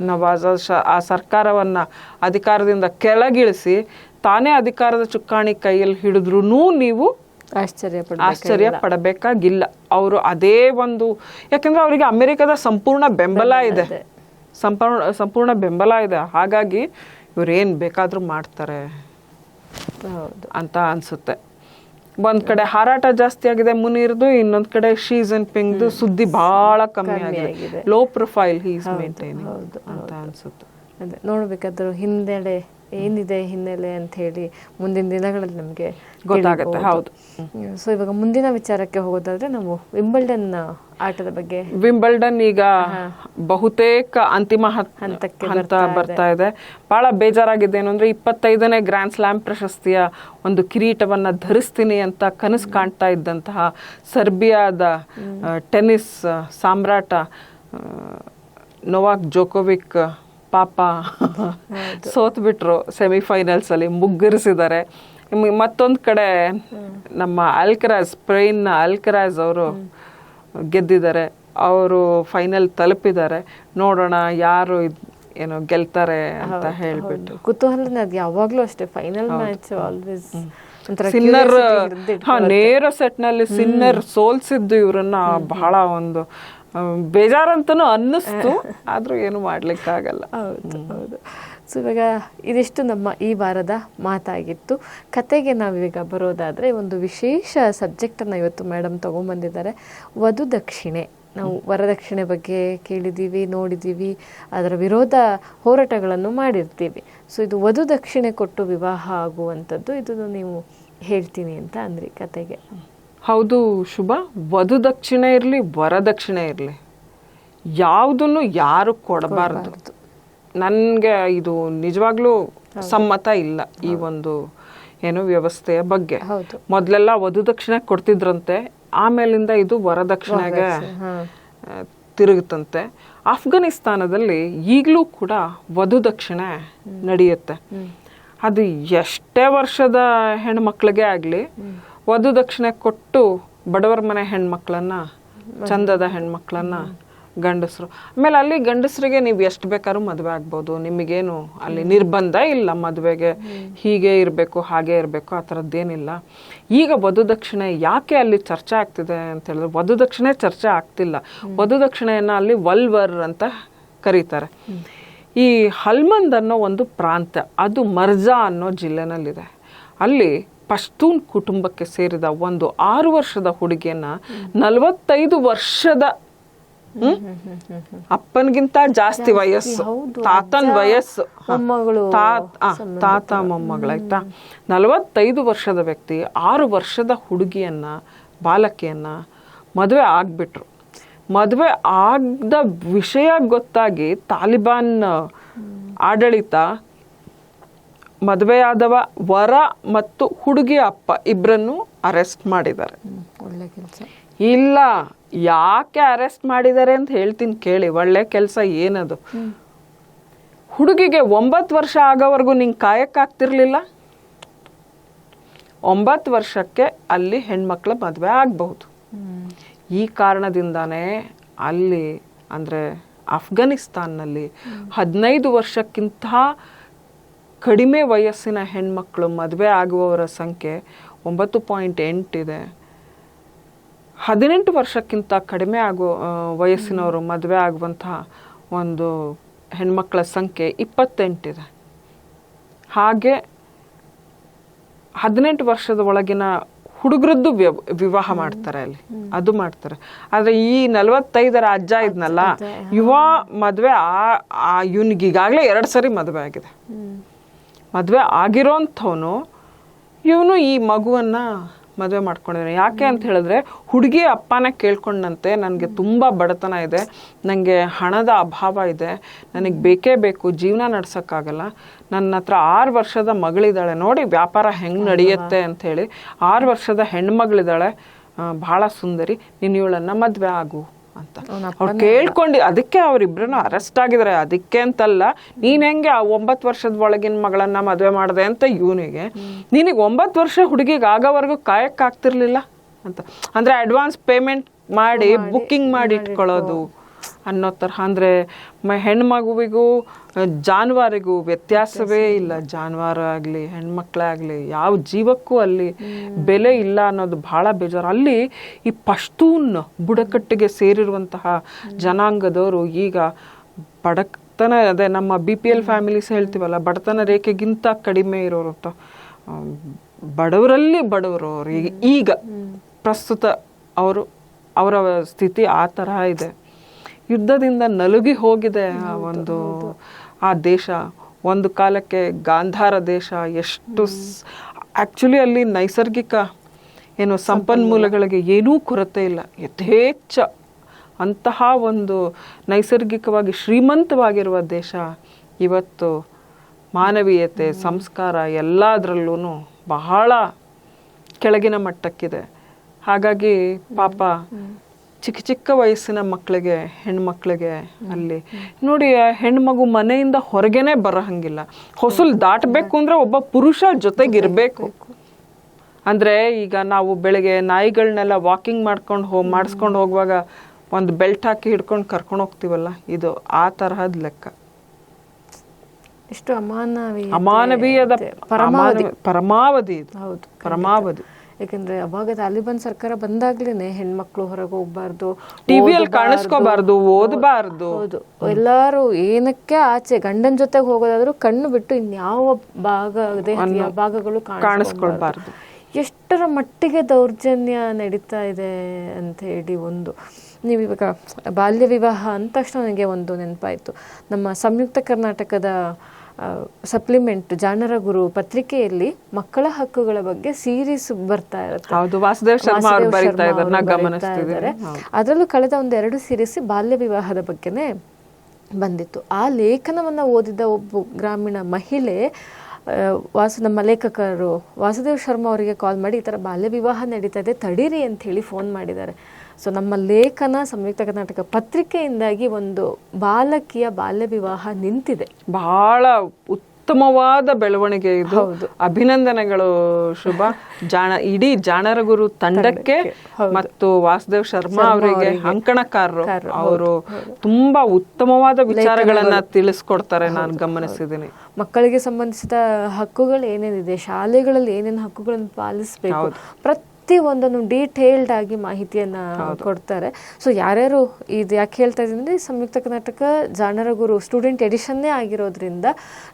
ನವಾಜ್, ಆ ಸರ್ಕಾರವನ್ನ ಅಧಿಕಾರದಿಂದ ಕೆಳಗಿಳಿಸಿ ತಾನೇ ಅಧಿಕಾರದ ಚುಕ್ಕಾಣಿ ಕೈಯಲ್ಲಿ ಹಿಡಿದ್ರೂ ನೀವು ಆಶ್ಚರ್ಯ ಪಡಬೇಕಾಗಿಲ್ಲ. ಅವರು ಅದೇ ಒಂದು, ಯಾಕಂದ್ರೆ ಅವರಿಗೆ ಅಮೆರಿಕದ ಸಂಪೂರ್ಣ ಬೆಂಬಲ ಇದೆ, ಸಂಪೂರ್ಣ ಬೆಂಬಲ ಇದೆ. ಹಾಗಾಗಿ ಇವ್ರೇನ್ ಬೇಕಾದ್ರೂ ಮಾಡ್ತಾರೆ ಅಂತ ಅನ್ಸುತ್ತೆ. ಒಂದ್ ಕಡೆ ಹಾರಾಟ ಜಾಸ್ತಿ ಆಗಿದೆ ಮುನೀರ್ದು, ಇನ್ನೊಂದ್ ಕಡೆ ಶಿ ಜಿನ್ಪಿಂಗ್ದು ಸುದ್ದಿ ಬಹಳ ಕಮ್ಮಿ ಆಗಿದೆ. Low profile he is maintaining ಅಂತ ಅನ್ಸುತ್ತೆ. ಅದೇ ನೋಡ್ಬೇಕಾದ್ರೂ ಹಿಂದೆಡೆ ಏನಿದೆ ಹಿನ್ನೆಲೆ ಅಂತ ಹೇಳಿ ಮುಂದಿನ ದಿನಗಳಲ್ಲಿ ನಮಗೆ ಗೊತ್ತಾಗುತ್ತೆ. ಹೌದು. ಸೊ ಇವಾಗ ಮುಂದಿನ ವಿಚಾರಕ್ಕೆ ಹೋಗೋದಾದ್ರೆ ನಾವು ವಿಂಬಲ್ಡನ್ ಆಟದ ಬಗ್ಗೆ. ವಿಂಬಲ್ಡನ್ ಈಗ ಬಹುತೇಕ ಅಂತಿಮ ಹಂತ ಬರ್ತಾ ಇದೆ. ಬಹಳ ಬೇಜಾರಾಗಿದೆ ಏನು ಅಂದ್ರೆ, 25ನೇ ಗ್ರ್ಯಾಂಡ್ ಸ್ಲಾಮ್ ಪ್ರಶಸ್ತಿಯ ಒಂದು ಕಿರೀಟವನ್ನ ಧರಿಸ್ತೀನಿ ಅಂತ ಕನಸು ಕಾಣ್ತಾ ಇದ್ದಂತಹ ಸರ್ಬಿಯಾದ ಟೆನ್ನಿಸ್ ಸಾಮ್ರಾಟ ನೊವಾಕ್ ಜೋಕೋವಿಕ್ ಪಾಪ ಸೋತ್ ಬಿಟ್ರು ಸೆಮಿಫೈನಲ್ಸ್ ಅಲ್ಲಿ, ಮುಗ್ಗರಿಸಿದ್ದಾರೆ. ಮತ್ತೊಂದು ಕಡೆ ನಮ್ಮ ಸ್ಪೇನ್ನ ಅಲ್ಕರಾಜ್ ಅವರು ಗೆದ್ದಿದ್ದಾರೆ. ಅವರು ಫೈನಲ್ ತಲುಪಿದ್ದಾರೆ. ನೋಡೋಣ ಯಾರು ಏನೋ ಗೆಲ್ತಾರೆ ಅಂತ ಹೇಳ್ಬಿಟ್ಟು ಕುತೂಹಲನೇ ಅದು ಯಾವಾಗ್ಲೂ ಅಷ್ಟೇ. ಫೈನಲ್ ಮ್ಯಾಚ್ ಆಲ್ವೇಸ್ ಸಿನ್ನರ್ ನೇರ ಸೆಟ್ ನಲ್ಲಿ ಸಿನ್ನರ್ ಸೋಲ್ಸಿದ್ದು ಇವ್ರನ್ನ ಬಹಳ ಒಂದು ಬೇಜಾರಂತನೂ ಅನ್ನಿಸ್ತು. ಆದ್ರೂ ಏನು ಮಾಡ್ಲಿಕ್ಕಾಗಲ್ಲ. ಹೌದು. ಸೊ ಇವಾಗ ಇದಿಷ್ಟು ನಮ್ಮ ಈ ವಾರದ ಮಾತಾಗಿತ್ತು. ಕತೆಗೆ ನಾವೀಗ ಬರೋದಾದರೆ ಒಂದು ವಿಶೇಷ ಸಬ್ಜೆಕ್ಟನ್ನು ಇವತ್ತು ಮೇಡಮ್ ತೊಗೊಂಬಂದಿದ್ದಾರೆ, ವಧು ದಕ್ಷಿಣೆ. ನಾವು ವರದಕ್ಷಿಣೆ ಬಗ್ಗೆ ಕೇಳಿದ್ದೀವಿ, ನೋಡಿದ್ದೀವಿ, ಅದರ ವಿರೋಧ ಹೋರಾಟಗಳನ್ನು ಮಾಡಿರ್ತೀವಿ. ಸೊ ಇದು ವಧು ದಕ್ಷಿಣೆ ಕೊಟ್ಟು ವಿವಾಹ ಆಗುವಂಥದ್ದು, ಇದನ್ನು ನೀವು ಹೇಳ್ತೀನಿ ಅಂತ ಅಂದ್ರಿ ಕತೆಗೆ. ಹೌದು ಶುಭ. ವಧು ದಕ್ಷಿಣೆ ಇರಲಿ ವರದಕ್ಷಿಣೆ ಇರಲಿ ಯಾವುದನ್ನು ಯಾರು ಕೊಡಬಾರ್ದು. ನನಗೆ ಇದು ನಿಜವಾಗ್ಲೂ ಸಮ್ಮತ ಇಲ್ಲ ಈ ಒಂದು ಏನು ವ್ಯವಸ್ಥೆಯ ಬಗ್ಗೆ. ಮೊದಲೆಲ್ಲ ವಧು ದಕ್ಷಿಣೆ ಕೊಡ್ತಿದ್ರಂತೆ, ಆಮೇಲಿಂದ ಇದು ವರದಕ್ಷಿಣೆಗೆ ತಿರುಗುತ್ತಂತೆ. ಅಫ್ಘಾನಿಸ್ತಾನದಲ್ಲಿ ಈಗಲೂ ಕೂಡ ವಧು ದಕ್ಷಿಣೆ ನಡೆಯುತ್ತೆ. ಅದು ಎಷ್ಟೇ ವರ್ಷದ ಹೆಣ್ಮಕ್ಳಿಗೆ ಆಗಲಿ ವಧು ದಕ್ಷಿಣೆ ಕೊಟ್ಟು ಬಡವರ ಮನೆ ಹೆಣ್ಮಕ್ಳನ್ನ, ಚಂದದ ಹೆಣ್ಮಕ್ಳನ್ನ ಗಂಡಸರು, ಆಮೇಲೆ ಅಲ್ಲಿ ಗಂಡಸರಿಗೆ ನೀವು ಎಷ್ಟು ಬೇಕಾದ್ರೂ ಮದುವೆ ಆಗ್ಬೋದು, ನಿಮಗೇನು ಅಲ್ಲಿ ನಿರ್ಬಂಧ ಇಲ್ಲ ಮದುವೆಗೆ, ಹೀಗೆ ಇರಬೇಕು ಹಾಗೆ ಇರಬೇಕು ಆ ಥರದ್ದೇನಿಲ್ಲ. ಈಗ ವಧು ದಕ್ಷಿಣೆ ಯಾಕೆ ಅಲ್ಲಿ ಚರ್ಚೆ ಆಗ್ತಿದೆ ಅಂತ ಹೇಳಿದ್ರೆ, ವಧು ದಕ್ಷಿಣೆ ಚರ್ಚೆ ಆಗ್ತಿಲ್ಲ, ವಧು ದಕ್ಷಿಣೆಯನ್ನು ಅಲ್ಲಿ ವಲ್ವರ್ ಅಂತ ಕರೀತಾರೆ. ಈ ಹಲ್ಮಂದ್ ಅನ್ನೋ ಒಂದು ಪ್ರಾಂತ, ಅದು ಮರ್ಜಾ ಅನ್ನೋ ಜಿಲ್ಲೆನಲ್ಲಿದೆ. ಅಲ್ಲಿ ಪಶ್ತೂನ್ ಕುಟುಂಬಕ್ಕೆ ಸೇರಿದ ಒಂದು 6 ವರ್ಷದ ಹುಡುಗಿಯನ್ನ 45 ವರ್ಷದ ಅಪ್ಪನಿಗಿಂತ ಜಾಸ್ತಿ ವಯಸ್ಸು, ತಾತನ್ ವಯಸ್ಸು, ತಾತ ಮೊಮ್ಮಗಳಾಯ್ತಾ, 45 ವರ್ಷದ ವ್ಯಕ್ತಿ 6 ವರ್ಷದ ಹುಡುಗಿಯನ್ನ, ಬಾಲಕಿಯನ್ನ ಮದುವೆ ಆಗ್ಬಿಟ್ರು. ಮದುವೆ ಆಗದ ವಿಷಯ ಗೊತ್ತಾಗಿ ತಾಲಿಬಾನ್ ಆಡಳಿತ ಮದುವೆಯಾದವ ವರ ಮತ್ತು ಹುಡುಗಿಯ ಅಪ್ಪ ಇಬ್ಬರನ್ನು ಅರೆಸ್ಟ್ ಮಾಡಿದ್ದಾರೆ. ಒಳ್ಳೆ ಕೆಲಸ. ಇಲ್ಲ, ಯಾಕೆ ಅರೆಸ್ಟ್ ಮಾಡಿದ್ದಾರೆ ಅಂತ ಹೇಳ್ತೀನಿ ಕೇಳಿ. ಒಳ್ಳೆ ಕೆಲಸ ಏನದು? ಹುಡುಗಿಗೆ 9 ವರ್ಷ ಆಗೋವರೆಗೂ ನಿಂಗೆ ಕಾಯಕ್ಕಾಗ್ತಿರ್ಲಿಲ್ಲ. 9 ವರ್ಷಕ್ಕೆ ಅಲ್ಲಿ ಹೆಣ್ಮಕ್ಳ ಮದುವೆ ಆಗಬಹುದು. ಈ ಕಾರಣದಿಂದಾನೇ ಅಲ್ಲಿ ಅಂದರೆ ಅಫ್ಘಾನಿಸ್ತಾನ್ನಲ್ಲಿ 15 ವರ್ಷಕ್ಕಿಂತ ಕಡಿಮೆ ವಯಸ್ಸಿನ ಹೆಣ್ಮಕ್ಳು ಮದುವೆ ಆಗುವವರ ಸಂಖ್ಯೆ 9.8 ಇದೆ. 18 ವರ್ಷಕ್ಕಿಂತ ಕಡಿಮೆ ವಯಸ್ಸಿನವರು ಮದುವೆ ಆಗುವಂತಹ ಒಂದು ಹೆಣ್ಮಕ್ಳ ಸಂಖ್ಯೆ 28 ಇದೆ. ಹಾಗೆ 18 ವರ್ಷದ ಒಳಗಿನ ಹುಡುಗರದ್ದು ವಿವಾಹ ಮಾಡ್ತಾರೆ ಅಲ್ಲಿ, ಅದು ಮಾಡ್ತಾರೆ. ಆದರೆ ಈ 45ರ ಅಜ್ಜ ಇದ್ನಲ್ಲ, ಯುವ ಮದುವೆ ಇವನಿಗೀಗಾಗಲೇ 2 ಸರಿ ಮದುವೆ ಆಗಿದೆ. ಮದುವೆ ಆಗಿರೋಂಥವನು ಇವನು ಈ ಮಗುವನ್ನ ಮದುವೆ ಮಾಡ್ಕೊಂಡಿದ್ದಾನೆ. ಯಾಕೆ ಅಂತ ಹೇಳಿದ್ರೆ, ಹುಡುಗಿ ಅಪ್ಪನ ಕೇಳ್ಕೊಂಡಂತೆ, ನನಗೆ ತುಂಬ ಬಡತನ ಇದೆ, ನನಗೆ ಹಣದ ಅಭಾವ ಇದೆ, ನನಗೆ ಬೇಕೇ ಬೇಕು, ಜೀವನ ನಡ್ಸೋಕ್ಕಾಗಲ್ಲ, ನನ್ನ ಹತ್ರ 6 ವರ್ಷದ ಮಗಳಿದ್ದಾಳೆ, ನೋಡಿ ವ್ಯಾಪಾರ ಹೆಂಗೆ ನಡೆಯುತ್ತೆ ಅಂಥೇಳಿ 6 ವರ್ಷದ ಹೆಣ್ಮಗಳಿದ್ದಾಳೆ, ಭಾಳ ಸುಂದರಿ, ನೀನು ಇವಳನ್ನು ಮದುವೆ ಆಗು ಅಂತ ಅವ್ರು ಕೇಳ್ಕೊಂಡು, ಅದಕ್ಕೆ ಅವರಿಬ್ಬರನ್ನು ಅರೆಸ್ಟ್ ಆಗಿದ್ದಾರೆ. ಅದಕ್ಕೆ ಅಂತಲ್ಲ, ನೀನು ಹೆಂಗೆ ಆ 9 ವರ್ಷದ ಒಳಗಿನ ಮಗಳನ್ನ ಮದುವೆ ಮಾಡಿದೆ ಅಂತ ಇವನಿಗೆ, ನಿನಗೆ 9 ವರ್ಷ ಹುಡುಗಿಗೆ ಆಗೋವರೆಗೂ ಕಾಯಕ್ಕಾಗ್ತಿರ್ಲಿಲ್ಲ ಅಂತ. ಅಂದರೆ ಅಡ್ವಾನ್ಸ್ ಪೇಮೆಂಟ್ ಮಾಡಿ ಬುಕ್ಕಿಂಗ್ ಮಾಡಿ ಇಟ್ಕೊಳ್ಳೋದು ಅನ್ನೋ ತರಹ. ಅಂದರೆ ಹೆಣ್ಮಗುವಿಗೂ ಜಾನುವಾರಿಗೂ ವ್ಯತ್ಯಾಸವೇ ಇಲ್ಲ. ಜಾನುವಾರು ಆಗಲಿ ಹೆಣ್ಮಕ್ಳಾಗಲಿ ಯಾವ ಜೀವಕ್ಕೂ ಅಲ್ಲಿ ಬೆಲೆ ಇಲ್ಲ ಅನ್ನೋದು ಭಾಳ ಬೇಜಾರು. ಅಲ್ಲಿ ಈ ಪಶ್ತೂನ್ ಬುಡಕಟ್ಟಿಗೆ ಸೇರಿರುವಂತಹ ಜನಾಂಗದವರು ಈಗ ಬಡತನ, ಅದೇ ನಮ್ಮ BPL ಫ್ಯಾಮಿಲೀಸ್ ಹೇಳ್ತೀವಲ್ಲ, ಬಡತನ ರೇಖೆಗಿಂತ ಕಡಿಮೆ ಇರೋರು ಅಂತ, ಬಡವರಲ್ಲಿ ಬಡವರು ಅವರು ಈಗ ಪ್ರಸ್ತುತ ಅವರ ಸ್ಥಿತಿ ಆ ತರಹ ಇದೆ. ಯುದ್ಧದಿಂದ ನಲುಗಿ ಹೋಗಿದೆ ಆ ದೇಶ. ಒಂದು ಕಾಲಕ್ಕೆ ಗಾಂಧಾರ ದೇಶ ಎಷ್ಟು ಆ್ಯಕ್ಚುಲಿ ಅಲ್ಲಿ ನೈಸರ್ಗಿಕ ಸಂಪನ್ಮೂಲಗಳಿಗೆ ಏನೂ ಕೊರತೆ ಇಲ್ಲ, ಯಥೇಚ್ಛ ಅಂತಹ ಒಂದು ನೈಸರ್ಗಿಕವಾಗಿ ಶ್ರೀಮಂತವಾಗಿರುವ ದೇಶ ಇವತ್ತು ಮಾನವೀಯತೆ, ಸಂಸ್ಕಾರ ಎಲ್ಲದರಲ್ಲೂ ಬಹಳ ಕೆಳಗಿನ ಮಟ್ಟಕ್ಕಿದೆ. ಹಾಗಾಗಿ ಪಾಪ ಚಿಕ್ಕ ಚಿಕ್ಕ ವಯಸ್ಸಿನ ಮಕ್ಕಳಿಗೆ, ಹೆಣ್ಮಕ್ಳಿಗೆ ಅಲ್ಲಿ ನೋಡಿ, ಹೆಣ್ಮಗು ಮನೆಯಿಂದ ಹೊರಗೇನೆ ಬರೋ ಹಂಗಿಲ್ಲ. ಹೊಸಲು ದಾಟಬೇಕು ಅಂದರೆ ಒಬ್ಬ ಪುರುಷ ಜೊತೆಗಿರಬೇಕು. ಅಂದ್ರೆ ಈಗ ನಾವು ಬೆಳಿಗ್ಗೆ ನಾಯಿಗಳನ್ನೆಲ್ಲ ವಾಕಿಂಗ್ ಮಾಡಿಸ್ಕೊಂಡು ಹೋಗುವಾಗ ಒಂದು ಬೆಲ್ಟ್ ಹಾಕಿ ಹಿಡ್ಕೊಂಡು ಕರ್ಕೊಂಡು ಹೋಗ್ತೀವಲ್ಲ, ಇದು ಆ ತರಹದ ಲೆಕ್ಕ. ಎಷ್ಟು ಅಮಾನವೀಯದ ಪರಮಾವಧಿ ಇದು. ಹೌದು, ಪರಮಾವಧಿ. ಯಾಕಂದ್ರೆ ಅವಾಗ ತಾಲಿಬಾನ್ ಸರ್ಕಾರ ಬಂದಾಗ್ಲೇನೆ ಹೆಣ್ಮಕ್ಳು ಹೊರಗೆ ಹೋಗ್ಬಾರ್ದು, ಟಿವಿಯಲ್ಲಿ ಕಾಣಿಸ್ಕೋಬಾರ್ದು, ಓದಬಾರ್ದು. ಹೌದು, ಎಲ್ಲಾರು ಏನಕ್ಕೆ ಆಚೆ ಗಂಡನ ಜೊತೆಗೆ ಹೋಗೋದಾದ್ರೂ ಕಣ್ಣು ಬಿಟ್ಟು ಇನ್ಯಾವ ಭಾಗಗಳು ಕಾಣಿಸ್ಕೊಳ್ಬಾರ್ದು. ಎಷ್ಟರ ಮಟ್ಟಿಗೆ ದೌರ್ಜನ್ಯ ನಡೀತಾ ಇದೆ ಅಂತ ಹೇಳಿ. ನೀವು ಇವಾಗ ಬಾಲ್ಯ ವಿವಾಹ ಅಂದ ತಕ್ಷಣ ನನಗೆ ಒಂದು ನೆನಪಾಯಿತು. ನಮ್ಮ ಸಂಯುಕ್ತ ಕರ್ನಾಟಕದ ಸಪ್ಲಿಮೆಂಟ್ ಜಾಣರ ಗುರು ಪತ್ರಿಕೆಯಲ್ಲಿ ಮಕ್ಕಳ ಹಕ್ಕುಗಳ ಬಗ್ಗೆ ಸೀರೀಸ್ ಬರ್ತಾ ಇರುತ್ತೆ. ಅದರಲ್ಲೂ ಕಳೆದ 2 ಸೀರೀಸ್ ಬಾಲ್ಯ ವಿವಾಹದ ಬಗ್ಗೆನೇ ಬಂದಿತ್ತು. ಆ ಲೇಖನವನ್ನ ಓದಿದ ಒಬ್ಬ ಗ್ರಾಮೀಣ ಮಹಿಳೆ ನಮ್ಮ ಲೇಖಕರು ವಾಸುದೇವ್ ಶರ್ಮಾ ಅವರಿಗೆ ಕಾಲ್ ಮಾಡಿ ಈ ಥರ ಬಾಲ್ಯ ವಿವಾಹ ನಡೀತಾ ಇದೆ, ತಡೀರಿ ಅಂತ ಹೇಳಿ ಫೋನ್ ಮಾಡಿದ್ದಾರೆ. ಸೊ ನಮ್ಮ ಲೇಖನ ಸಂಯುಕ್ತ ಕರ್ನಾಟಕ ಪತ್ರಿಕೆಯಿಂದಾಗಿ ಒಂದು ಬಾಲಕಿಯ ಬಾಲ್ಯ ವಿವಾಹ ನಿಂತಿದೆ. ಬಹಳ ಉತ್ತಮವಾದ ಬೆಳವಣಿಗೆ ಇದು. ಅಭಿನಂದನೆಗಳು ಶುಭ. ಇಡೀ ಜಾಣರ ಗುರು ತಂಡಕ್ಕೆ ಮತ್ತು ವಾಸುದೇವ್ ಶರ್ಮಾ ಅವರಿಗೆ, ಅಂಕಣಕಾರರು, ಅವರು ತುಂಬಾ ಉತ್ತಮವಾದ ವಿಚಾರಗಳನ್ನ ತಿಳಿಸ್ಕೊಡ್ತಾರೆ. ನಾನು ಗಮನಿಸಿದ್ದೀನಿ. ಮಕ್ಕಳಿಗೆ ಸಂಬಂಧಿಸಿದ ಹಕ್ಕುಗಳು ಏನೇನಿದೆ, ಶಾಲೆಗಳಲ್ಲಿ ಏನೇನು ಹಕ್ಕುಗಳನ್ನು ಪಾಲಿಸಬೇಕು, ಪ್ರತಿ ಒಂದನ್ನು ಡೀಟೇಲ್ಡ್ ಆಗಿ ಮಾಹಿತಿಯನ್ನ ಕೊಡ್ತಾರೆ. ಸೊ ಯಾರ್ಯಾರು ಇದು ಯಾಕೆ ಹೇಳ್ತಾ ಇದ್ದೀನಿ ಅಂದರೆ, ಸಂಯುಕ್ತ ಕರ್ನಾಟಕ ಜಾಣರ ಗುರು ಸ್ಟೂಡೆಂಟ್ ಎಡಿಷನ್ನೇ ಆಗಿರೋದ್ರಿಂದ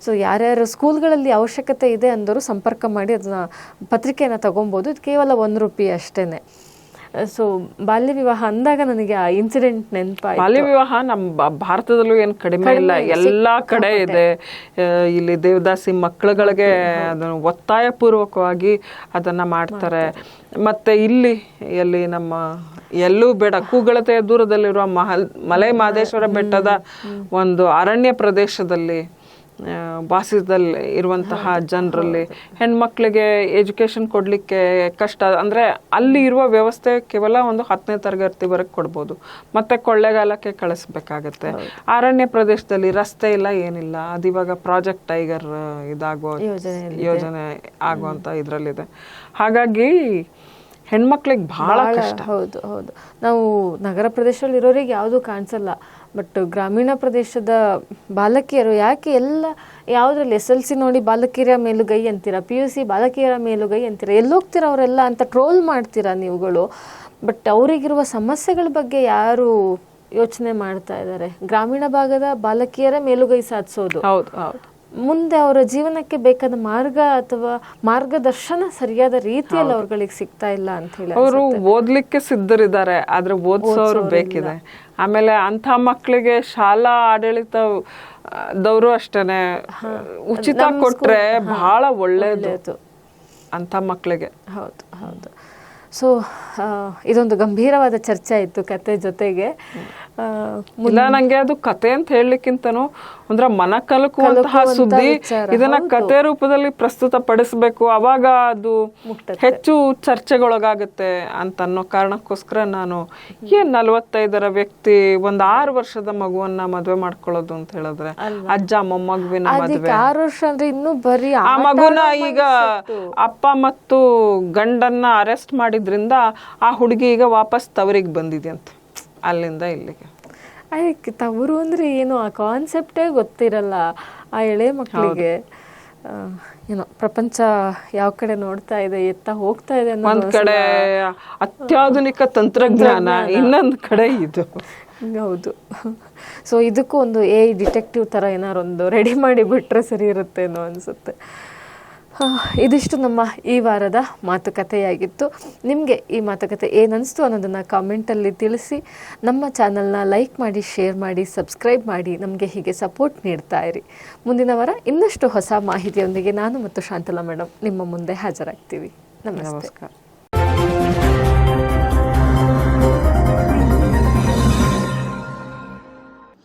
ಸೊ ಯಾರ್ಯಾರು ಸ್ಕೂಲ್ಗಳಲ್ಲಿ ಅವಶ್ಯಕತೆ ಇದೆ ಅಂದವರು ಸಂಪರ್ಕ ಮಾಡಿ ಅದನ್ನ ಪತ್ರಿಕೆಯನ್ನು ತಗೊಬೋದು. ಇದು ಕೇವಲ ₹1 ಅಷ್ಟೇನೆ. ಸೊ ಬಾಲ್ಯ ವಿವಾಹ ಅಂದಾಗ ನನಗೆ ಆ ಇನ್ಸಿಡೆಂಟ್ ನೆನಪಾಯ್ತು. ಬಾಲ್ಯ ವಿವಾಹ ನಮ್ಮ ಭಾರತದಲ್ಲೂ ಏನು ಕಡಿಮೆ ಇಲ್ಲ, ಎಲ್ಲಾ ಕಡೆ ಇದೆ. ಇಲ್ಲಿ ದೇವದಾಸಿ ಮಕ್ಕಳುಗಳಿಗೆ ಅದನ್ನು ಒತ್ತಾಯ ಪೂರ್ವಕವಾಗಿ ಅದನ್ನ ಮಾಡ್ತಾರೆ. ಮತ್ತೆ ಎಲ್ಲಿ ನಮ್ಮ ಎಲ್ಲೂ ಬೇಡ ಕೂಗಳತೆಯ ದೂರದಲ್ಲಿರುವ ಮಲೆ ಮಹದೇಶ್ವರ ಬೆಟ್ಟದ ಒಂದು ಅರಣ್ಯ ಪ್ರದೇಶದಲ್ಲಿ ವಾಸದಲ್ಲಿ ಇರುವಂತಹ ಜನರಲ್ಲಿ ಹೆಣ್ಮಕ್ಳಿಗೆ ಎಜುಕೇಶನ್ ಕೊಡ್ಲಿಕ್ಕೆ ಕಷ್ಟ. ಅಂದ್ರೆ ಅಲ್ಲಿ ಇರುವ ವ್ಯವಸ್ಥೆ ಕೇವಲ ಒಂದು 10ನೇ ತರಗತಿವರೆಗೆ ಕೊಡ್ಬೋದು, ಮತ್ತೆ ಕೊಳ್ಳೆಗಾಲಕ್ಕೆ ಕಳಿಸ್ಬೇಕಾಗತ್ತೆ. ಅರಣ್ಯ ಪ್ರದೇಶದಲ್ಲಿ ರಸ್ತೆ ಇಲ್ಲ, ಏನಿಲ್ಲ. ಅದಿವಾಗ ಪ್ರಾಜೆಕ್ಟ್ ಟೈಗರ್ ಯೋಜನೆ ಆಗುವಂತ ಇದ್ರಲ್ಲಿದೆ. ಹಾಗಾಗಿ ಹೆಣ್ಮಕ್ಳಿಗೆ ಬಹಳ ಕಷ್ಟ. ಹೌದು. ನಾವು ನಗರ ಪ್ರದೇಶದಲ್ಲಿ ಇರೋರಿಗೆ ಯಾವುದು ಕಾಣಿಸಲ್ಲ, ಬಟ್ ಗ್ರಾಮೀಣ ಪ್ರದೇಶದ ಬಾಲಕಿಯರು ಯಾಕೆ ಯಾವುದ್ರಲ್ಲಿ SLC ನೋಡಿ ಬಾಲಕಿಯರ ಮೇಲುಗೈ ಅಂತೀರಾ, PUC ಬಾಲಕಿಯರ ಮೇಲುಗೈ ಅಂತೀರಾ, ಎಲ್ಲೋಗ್ತೀರಾ ಅವರೆಲ್ಲ ಅಂತ ಟ್ರೋಲ್ ಮಾಡ್ತೀರಾ ನೀವುಗಳು. ಬಟ್ ಅವರಿಗಿರುವ ಸಮಸ್ಯೆಗಳ ಬಗ್ಗೆ ಯಾರು ಯೋಚನೆ ಮಾಡ್ತಾ ಇದ್ದಾರೆ? ಗ್ರಾಮೀಣ ಭಾಗದ ಬಾಲಕಿಯರ ಮೇಲುಗೈ ಸಾಧಿಸೋದು, ಮುಂದೆ ಅವರ ಜೀವನಕ್ಕೆ ಬೇಕಾದ ಮಾರ್ಗ ಅಥವಾ ಮಾರ್ಗದರ್ಶನ ಸರಿಯಾದ ರೀತಿಯಲ್ಲಿ ಅವ್ರಗಳಿಗೆ ಸಿಗ್ತಾ ಇಲ್ಲ ಅಂತ ಹೇಳಿ. ಅವರು ಓದ್ಲಿಕ್ಕೆ ಸಿದ್ಧರಿದ್ದಾರೆ, ಆದ್ರೆ ಓದಿಸೋರು ಬೇಕಿದೆ. ಆಮೇಲೆ ಅಂತ ಮಕ್ಕಳಿಗೆ ಶಾಲಾ ಆಡಳಿತದವರು ಅಷ್ಟೇನೆ ಉಚಿತ ಕೊಟ್ರೆ ಬಹಳ ಒಳ್ಳೇದು ಅಂತ ಮಕ್ಕಳಿಗೆ. ಹೌದು. ಸೊ ಇದೊಂದು ಗಂಭೀರವಾದ ಚರ್ಚೆ ಆಯಿತು ಕತೆ ಜೊತೆಗೆ. ಇಲ್ಲ, ನಂಗೆ ಅದು ಕತೆ ಅಂತ ಹೇಳಲಿಕ್ಕಿಂತನೂ ಒಂದ್ರ ಮನ ಕಲಕುವಂತಹ ಸುದ್ದಿ. ಇದನ್ನ ಕತೆ ರೂಪದಲ್ಲಿ ಪ್ರಸ್ತುತ ಪಡಿಸ್ಬೇಕು, ಅವಾಗ ಅದು ಹೆಚ್ಚು ಚರ್ಚೆಗೊಳಗಾಗುತ್ತೆ ಅಂತ ಅನ್ನೋ ಕಾರಣಕ್ಕೋಸ್ಕರ ನಾನು 45ರ ವ್ಯಕ್ತಿ 6 ವರ್ಷದ ಮಗುವನ್ನ ಮದ್ವೆ ಮಾಡ್ಕೊಳ್ಳೋದು ಅಂತ ಹೇಳಿದ್ರೆ, ಅಜ್ಜ ಮೊಮ್ಮಗುವಿನ ಮದ್ವೆ. 6 ವರ್ಷ ಅಂದ್ರೆ ಇನ್ನೂ ಬರೀ ಆ ಮಗುನ ಈಗ ಅಪ್ಪ ಮತ್ತು ಗಂಡನ್ನ ಅರೆಸ್ಟ್ ಮಾಡಿದ್ರಿಂದ ಆ ಹುಡುಗಿ ಈಗ ವಾಪಸ್ ತವರಿಗೆ ಬಂದಿದೆಯಂತೆ, ಅಲ್ಲಿಂದ ಇಲ್ಲಿಗೆ. ಅದಕ್ಕೆ ತವರು ಅಂದ್ರೆ ಏನು ಆ ಕಾನ್ಸೆಪ್ಟೇ ಗೊತ್ತಿರಲ್ಲ ಆ ಎಳೆ ಮಕ್ಕಳಿಗೆ. ಏನೋ ಪ್ರಪಂಚ ಯಾವ ಕಡೆ ನೋಡ್ತಾ ಇದೆ, ಎತ್ತ ಹೋಗ್ತಾ ಇದೆ. ಒಂದ್ ಕಡೆ ಅತ್ಯಾಧುನಿಕ ತಂತ್ರಜ್ಞಾನ, ಇನ್ನೊಂದು ಕಡೆ ಇದು. ಹೌದು. ಸೊ ಇದಕ್ಕೂ ಒಂದು AI ಡಿಟೆಕ್ಟಿವ್ ತರ ಏನಾರು ಒಂದು ರೆಡಿ ಮಾಡಿ ಬಿಟ್ರೆ ಸರಿ ಇರುತ್ತೆ ಅನ್ನೋ ಅನ್ಸುತ್ತೆ. ಇದಿಷ್ಟು ನಮ್ಮ ಈ ವಾರದ ಮಾತುಕತೆಯಾಗಿತ್ತು. ನಿಮಗೆ ಈ ಮಾತುಕತೆ ಏನನ್ನಿಸ್ತು ಅನ್ನೋದನ್ನು ಕಾಮೆಂಟಲ್ಲಿ ತಿಳಿಸಿ. ನಮ್ಮ ಚಾನಲ್ನ ಲೈಕ್ ಮಾಡಿ, ಶೇರ್ ಮಾಡಿ, ಸಬ್ಸ್ಕ್ರೈಬ್ ಮಾಡಿ, ನಮಗೆ ಹೀಗೆ ಸಪೋರ್ಟ್ ನೀಡ್ತಾ ಇರಿ. ಮುಂದಿನ ವಾರ ಇನ್ನಷ್ಟು ಹೊಸ ಮಾಹಿತಿಯೊಂದಿಗೆ ನಾನು ಮತ್ತು ಶಾಂತಲಾ ಮೇಡಮ್ ನಿಮ್ಮ ಮುಂದೆ ಹಾಜರಾಗ್ತೀವಿ. ನಮಸ್ಕಾರ.